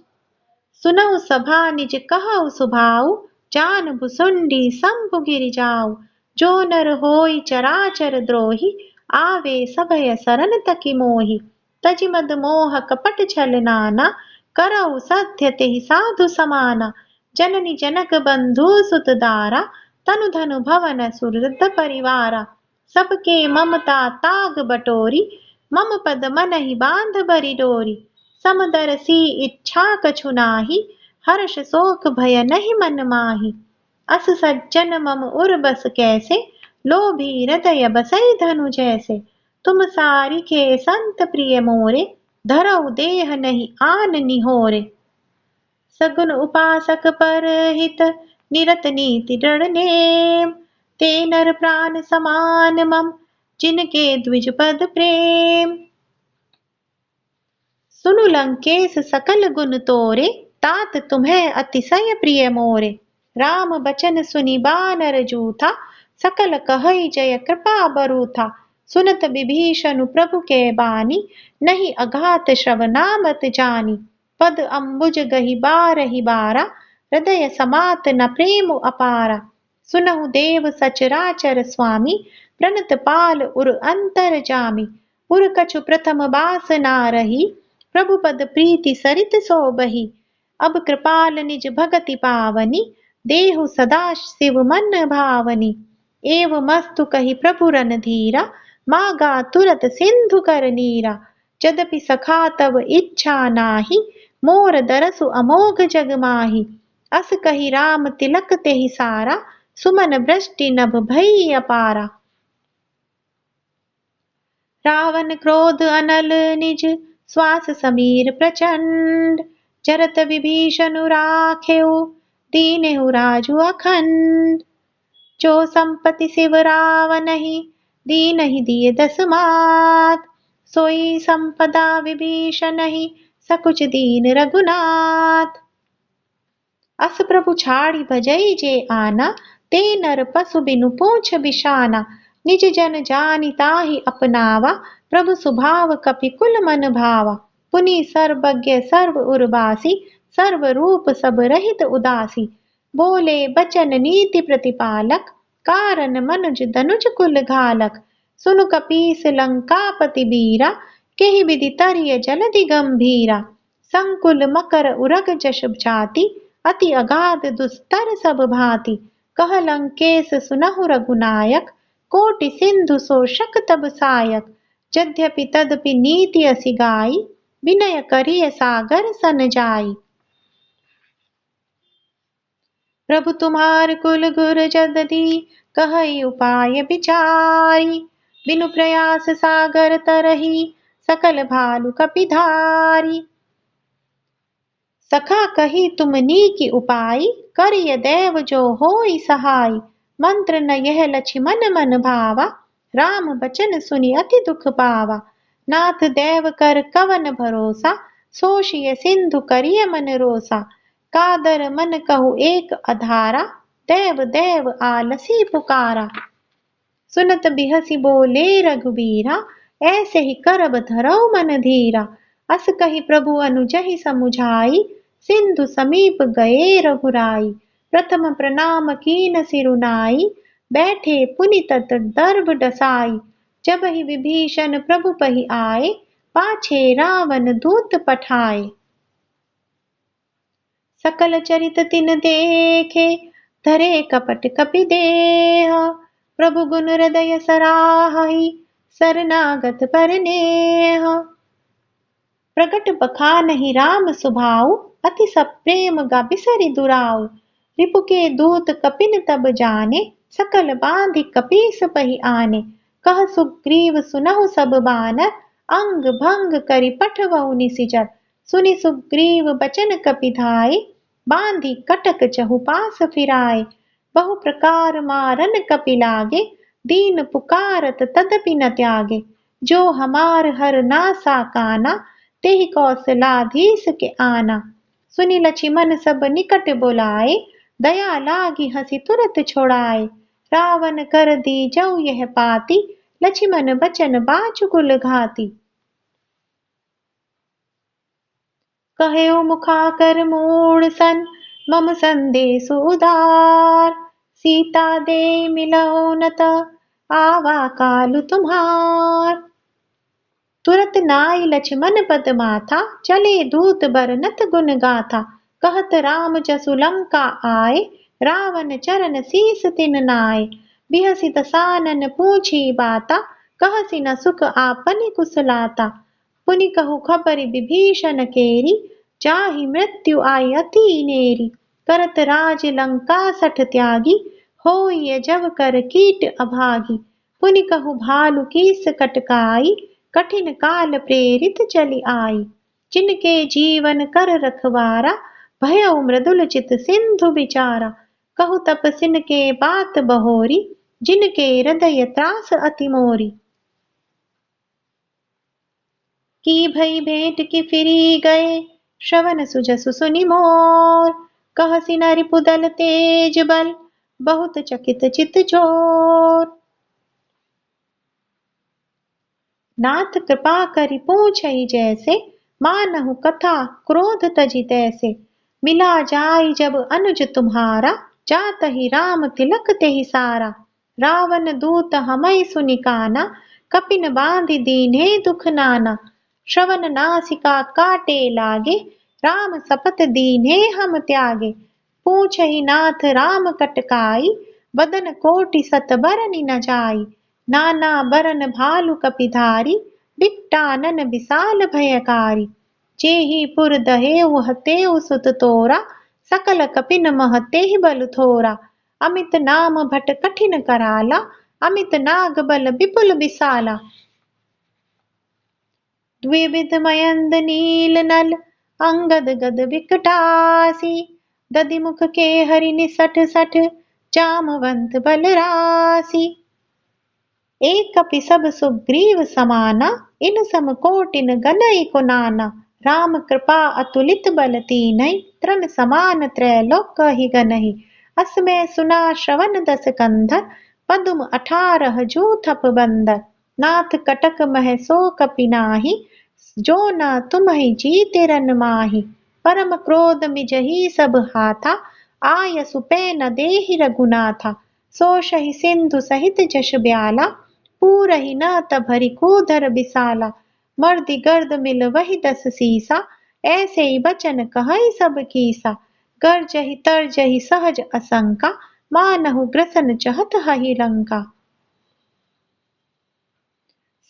सुनऊ सभा निज कहऊ सुभाऊ, जान भुसुंडी संभु गिरि जाऊ। जो नर होई चराचर द्रोही, आवे सभय सरन तकि मोहि। तजि मद मोह कपट छल नाना, करऊ सत्य तेहि साधु समाना। जननी जनक बंधु सुत दारा, तनु धनु भवन सुहृद परिवारा। सबके ममता ताग बटोरी, मम पद मनहि बांध बरि डोरी। समदरसी इच्छा कछु नाही, हर्ष शोक भय नहीं मन माही। अस सज्जन मम उर बस कैसे, लोभी हृदय बसई धनु जैसे। तुम सारिखे संत प्रिय मोरे, धरऊ देह नहीं आन निहोरे। सगुन उपासक पर हित, निरत नीति दृढ़ नेम। ते नर प्राण समान मम, जिनके द्विज पद प्रेम। सुनु लंकेश सकल गुण तोरे, तात तुम्हें अतिशय प्रिय मोरे। राम बचन सुनि बानर जूथा, सकल कहई जय कृपा बरूथा। सुनत विभीषण प्रभु के बानी, नहीं अघात श्रवनामत जानी। पद अम्बुज गही बारहि बारा, हृदय समात न प्रेम अपारा। सुनहु देव सचराचर स्वामी, प्रणत पाल उर अंतर जामी। उर कछु प्रथम बास ना रही, प्रभु पद प्रीति सरित सो बही। अब कृपाल निज भगति पावनी, देहु सदा शिव मन भावनी। एव मस्तु कही प्रभु रणधीरा, मागा तुरत सिंधु कर नीरा। यद्यपि सखा तब इच्छा नाही, मोर दरसु अमोघ जग माही। अस कही राम तिलक तेहि सारा, सुमन वृष्टि नभ भई अपारा। रावण क्रोध अनल निज, श्वास समीर प्रचंड। जरत विभीषण राखेउ, दीनेहु राजु अखंड। जो संपत्ति शिव रावनहि, दीनहि दिए दस मात। सोई संपदा विभीषणहि, सकुच दीन रघुनाथ। अस प्रभु छाड़ी भजई जे आना, ते नर पशु बिनु पूछ बिशाना। निज जन जानि ताहि अपनावा, प्रभु सुभाव कपि कुल मन भावा। पुनि सर्वज्ञ सर्व उर्वासी, सर्व रूप सब रहित उदासी। बोले बचन नीति प्रतिपालक, कारण मनुज दनुज कुल घालक। सुनु कपीस लंकापति बीरा, केहि विधि तरिय जलधि गंभीरा। संकुल मकर उरग जश जाति, अति अगाध दुस्तर सब भांति। कह लंकेश सुनहु रघुनायक, कोटि सिंधु शोषक तब सायक। यद्यपि तदपि नीति असि गाई, विनय करिय सागर सन जाई। प्रभु तुम्हार कुल गुर जदधि, कहई उपाय विचारी। बिनु प्रयास सागर तरही, सकल भालु कपिधारी। सखा कही तुम नीकी उपाय, करिय देव जो होई सहाय। मंत्र न यह लक्ष्मण मन भावा, राम बचन सुनि अति दुख पावा। नाथ देव कर कवन भरोसा, सोषिय सिंधु करिय मन रोसा। कादर मन कहु एक अधारा, देव देव आलसी पुकारा। सुनत बिहसी बोले रघुबीरा, ऐसे ही करब धरऊ मन धीरा। अस कही प्रभु अनुजहि समुझाई, सिंधु समीप गए रघुराई। प्रथम प्रणाम कीन सिरुनाई, बैठे पुनि तत दर्भ डसाई। जब ही विभीषण प्रभु पहि आए, पाछे रावण दूत पठाए। सकल चरित तिन देखे, धरे कपट कपि देह। प्रभु गुण हृदय सराहहि, शरणागत पर नेह। प्रगट बखानहि राम सुभाऊ, अति सप्रेम गा बिसरि दुराऊ। रिपु के दूत कपिन तब जाने, सकल बांधि कपीस पहि आने। कह सुग्रीव सुनहु सब बानर, अंग भंग करि पठवहु निसिचर। सुनि सुग्रीव बचन कपिधाय, बांधि कटक चहुपास फिराए। बहु प्रकार मारन कपि लागे, दीन पुकारत तदपि न त्यागे। जो हमार हर नासा काना, तेहि कौशलाधीश के आना। सुनि लक्ष्मण सब निकट बोलाए, दया लागी हंसी तुरत छोड़ाए। रावण कर दीजऊ यह पाती, लक्ष्मण बचन बाचु कुल घाती। कहेउ मुखाकर मूढ़ सन, मम संदेशु उदार। सीता दे मिलऊ न त, आवा कालु तुम्हार। तुरत नाई लक्ष्मण पद माथा, चले दूत बरनत गुण गाथा। कहत राम जसु लंका आए, रावण चरण शीस तिन नाय। बिहसि दसानन पूछी बाता, कहसि न सुख आपनि कुशलाता। पुनि कहु खबरि विभीषण केरी, जाहि मृत्यु आई अति नेरी। करत राज लंका सठ त्यागी, होई जब कर कीट अभागी। पुनि कहु भालु कीस कटकाई, कठिन काल प्रेरित चली आई। जिनके जीवन कर रखवारा, भयउ मृदुल चित सिंधु बिचारा। कहु तपसिन के बात बहोरी, जिनके हृदय त्रास अति मोरी। की भई भेंट की फिरी गए, श्रवण सुजसु सुनि मोर। कहसि न रिपुदल तेज बल, बहुत चकित चित चोर। नाथ कृपा करि पूछहि जैसे, मानहु कथा क्रोध तजि तैसे। मिला जाई जब अनुज तुम्हारा, जातहि राम तिलक तेहि सारा। रावण दूत हमई सुनि काना, कपिन बांधि दीन्हे दुख नाना। श्रवण नासिका काटे लागे, राम सपत दीन्हे हम त्यागे। पूछहि नाथ राम कटकाई, बदन कोटि सत बरनि न जाई। नाना बरन भालु कपिधारी, बिट्टानन विशाल भयकारी। जेहि पुर दहेउ हतेउ सुत तोरा, सकल कपिन मह तेहि बल थोरा। अमित नाम भट कठिन कराला, अमित नाग बल विपुल विशाला। द्विविध मयंद नील नल, अंगद गद विकटासी। दधिमुख के हरि निसठ सठ, जामवंत बल रासी। एक कपि सब सुग्रीव समाना, इन सम कोटिन गनई को नाना। राम कृपा अतुलित बल तीनहि, तृण समान त्रैलोक कहि गनहि। असमय सुना श्रवण दस कंधर, पदुम 18 जूथप बंदर। नाथ कटक मह सो कपि नाहि, जो न तुम्हि जीते रन माहि। परम क्रोध मिजहि सब हाथा, आयसु पै न देहि रघुनाथा। सोषहि सिंधु सहित जस ब्याला, पूरहि न तभरि कूधर बिसाला। मर्दि गर्द मिल वही 10 सीसा, ऐसे ही बचन कहई सब कीसा। गर्जहि तर्जहि सहज असंका, मानहु ग्रसन चहत हहि लंका।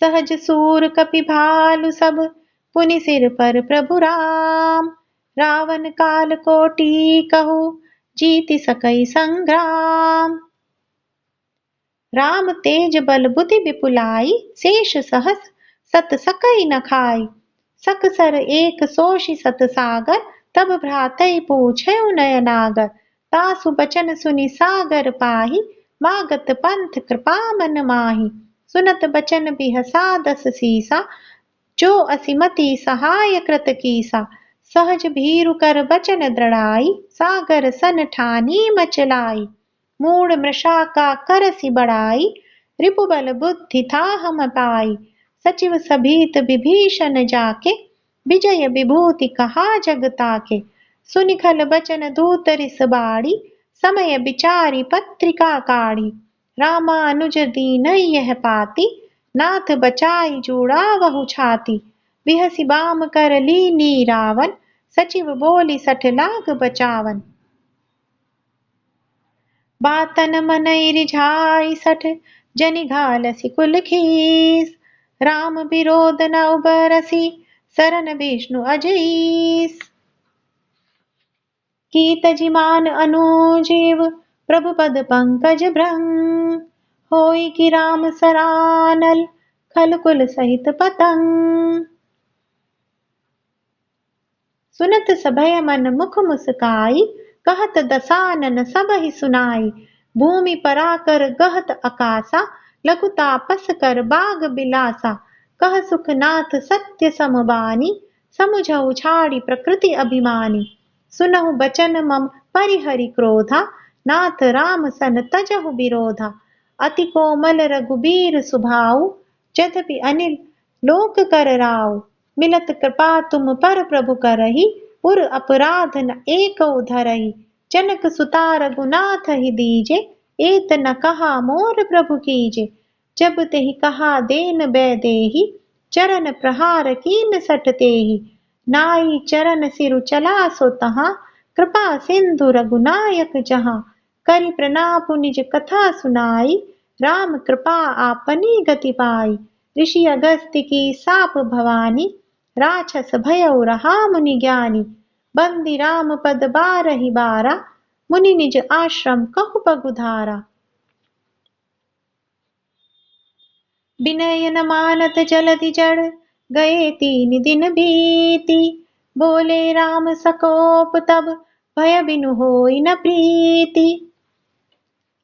सहज सूर कपि भालु सब, पुनि सिर पर प्रभु राम। रावण काल कोटि कहु, जीति सकई संग्राम। राम तेज बल बुद्धि विपुलाई, शेष सहस सत सकई न खाई। सकसर एक सोषि सत सागर, तब भ्रातै पूछऊ नयनागर। तासु बचन सुनि सागर पाहि, मागत पंथ कृपा मन माहि। सुनत बचन बिहसा 10 सीसा, जो असिमति सहाय कृत कीसा। सहज भीरु कर बचन दृढ़ाई, सागर सन ठानी मचलाई। मूढ़ मृषा का करसि बड़ाई, रिपुबल बुद्धि था हम पाई। सचिव सभीत विभीषण जाके, विजय विभूति कहा जग ताके। सुनि खल बचन दूत रिस बाड़ी, समय विचारि पत्रिका काढ़ी। रामानुज दीनहि यह पाती, नाथ बचाई जुड़ावहु छाती। बिहसि बाम कर लीनी रावण, सचिव बोली 60 लाख बचावन। बातन मनई रिझाई 60, जनि घालसि कुल खीस। राम विरोध न उबरसि, सरन विष्णु अजईस। कीत जिमान अनुजीव, प्रभु पद पंकज भृंग। होई कि राम सरानल, खल कुल सहित पतंग। सुनत सभय मन मुख मुस्काई, कहत दसानन सबहि सुनाई। भूमि पराकर गहत अकासा, लघु तापस कर बाग बिलासा। कह सुखनाथ सत्य समबानी, समुझऊ छाड़ी प्रकृति अभिमानी। सुनहु बचन मम परिहरि क्रोधा, नाथ राम सन तजहु विरोधा। अति कोमल रघुबीर सुभाऊ, यद्यपि अनिल लोक कर राऊ। मिलत कृपा तुम पर प्रभु करहि, उर अपराध न एकौ धरहि। जनक सुता रघुनाथ ही दीजे, एत न कहा मोर प्रभु कीजे। जब तेहि कहा देन बैदेहि, चरण प्रहार कीन सठ तेहि। नाई चरण सिरु चला सो तहाँ, कृपा सिंधु रघुनायक जहाँ। करि प्रणाप निज कथा सुनाई, राम कृपा आपनी गति पाई। ऋषि अगस्त्य की साप भवानी, राक्षस भयउ रहा मुनि ज्ञानी। बंदी राम पद 12 बारा, मुनि निज आश्रम कहु पगुधारा। विनय न मानत जलधि जड़, गए 3 दिन बीती। बोले राम सकोप तब, भय बिनु होई न प्रीति।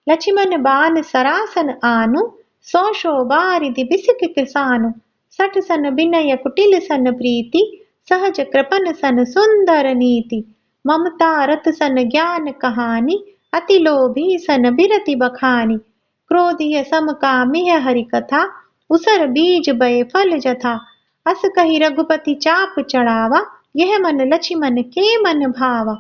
लक्ष्मण बान सरासन आनु, 100 बारिधि बिसिक किसानु। 60 सन विनय कुटिल सन प्रीति, सहज कृपन सन सुंदर नीति। ममता रत सन ज्ञान कहानी, अति लोभी सन बिरति बखानी। क्रोधिय सम कामिय हरि कथा, उसर बीज बय फल जथा। अस कहि रघुपति चाप चढ़ावा, यह मन लक्ष्मण के मन भावा।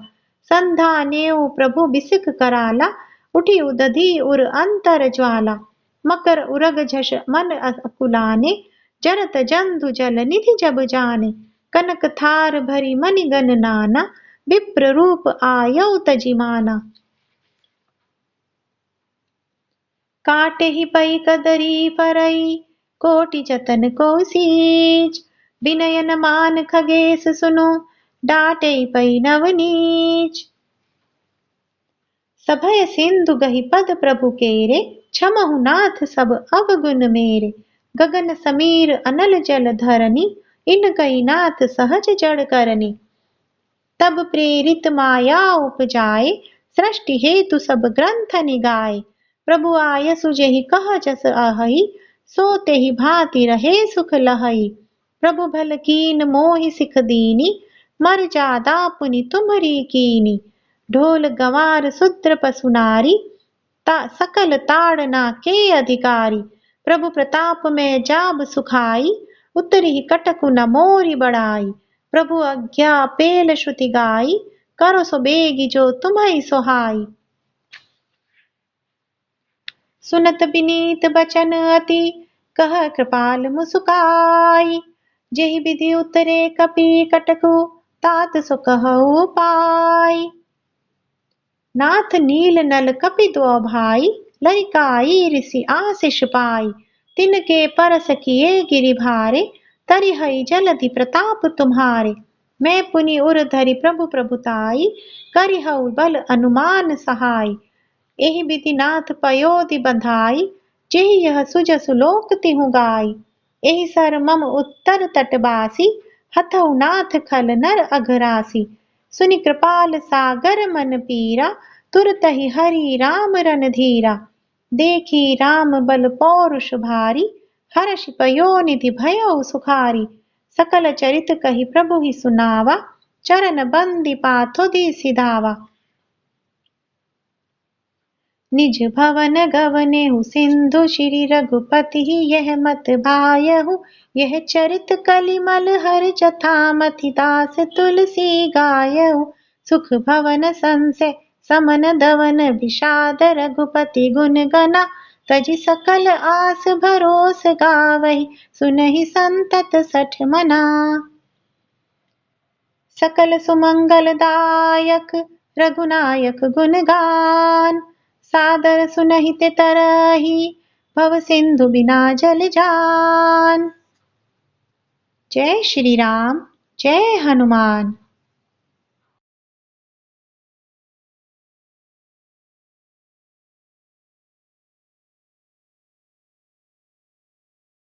संधा नेउ प्रभु बिसिक कराला, उठी उदधि उर अंतर ज्वाला। मकर उरग झष मन अकुलाने, जरत जंतु जल निधि जब जाने। कनक थार भरी मणिगन नाना, विप्र रूप आयौ तजिमाना। काटे ही पई कदरी परई, कोटि जतन को सीज। विनयन मान खगेश सुनो, डाटे पई नवनीच। सभय सिंधु गहि पद प्रभु केरे, क्षमहु नाथ सब अवगुण मेरे। गगन समीर अनल जल धरनी, इन कई नाथ सहज जड़ करनी। तब प्रेरित माया उपजाए, सृष्टि हेतु सब ग्रंथ निगाए। प्रभु आयसु जेहि कह जस अहई, सो तेहि भांति रहे सुख लहई। प्रभु भल कीन मोहि सिख दीनी, मर जादा पुनि तुम्हरी कीनी। ढोल गंवार शूद्र पशु नारी, सकल ताड़ना के अधिकारी। प्रभु प्रताप में जाब सुखाई, उतरी कटकु न मोरी बड़ाई। प्रभु आज्ञा पेल श्रुति गाई, करो सो बेगी जो तुम्हई सोहाई। सुनत बिनीत बचन अति, कह कृपाल मुसुकाई। जेहि विधि उतरे कपि कटकु, तात सो कहु पाई। नाथ नील नल कपि दो भाई, लरिकाई ऋषि आशीष पाई। तिनके परस किए गिरि भारे, तरिहई जलधि प्रताप तुम्हारे। मैं पुनि उर धरि प्रभु प्रभुताई, करिहउ बल अनुमान सहाय। एहि विधि नाथ पयोधि बंधाई, जेहि यह सुजसु लोक तिहु गाई। एहि सर मम उत्तर तटबासी, हथउ नाथ खल नर अघरासी। सुनि कृपाल सागर मन पीरा, तुरतहि हरि राम रणधीरा। देखी राम बल पौरुष भारी, हर्षि पयोनिधि भयउ सुखारी। सकल चरित कहि प्रभु ही सुनावा, चरण बंदी पाथो सिधावा। निज भवन गवनेहु सिंधु, श्री रघुपति यह मत भायहु। यह चरित कलिमल हर जथा, मति दास तुलसी गायहु। सुख भवन संशय समन दवन, विषाद रघुपति गुण गना। तजि सकल आस भरोस गावहि, सुनहि संतत सठ मना। सकल सुमंगल दायक रघुनायक गुण गान, सादर सुनहि ते तरही, भव सिंधु बिना जल जान। जय श्री राम, जय हनुमान।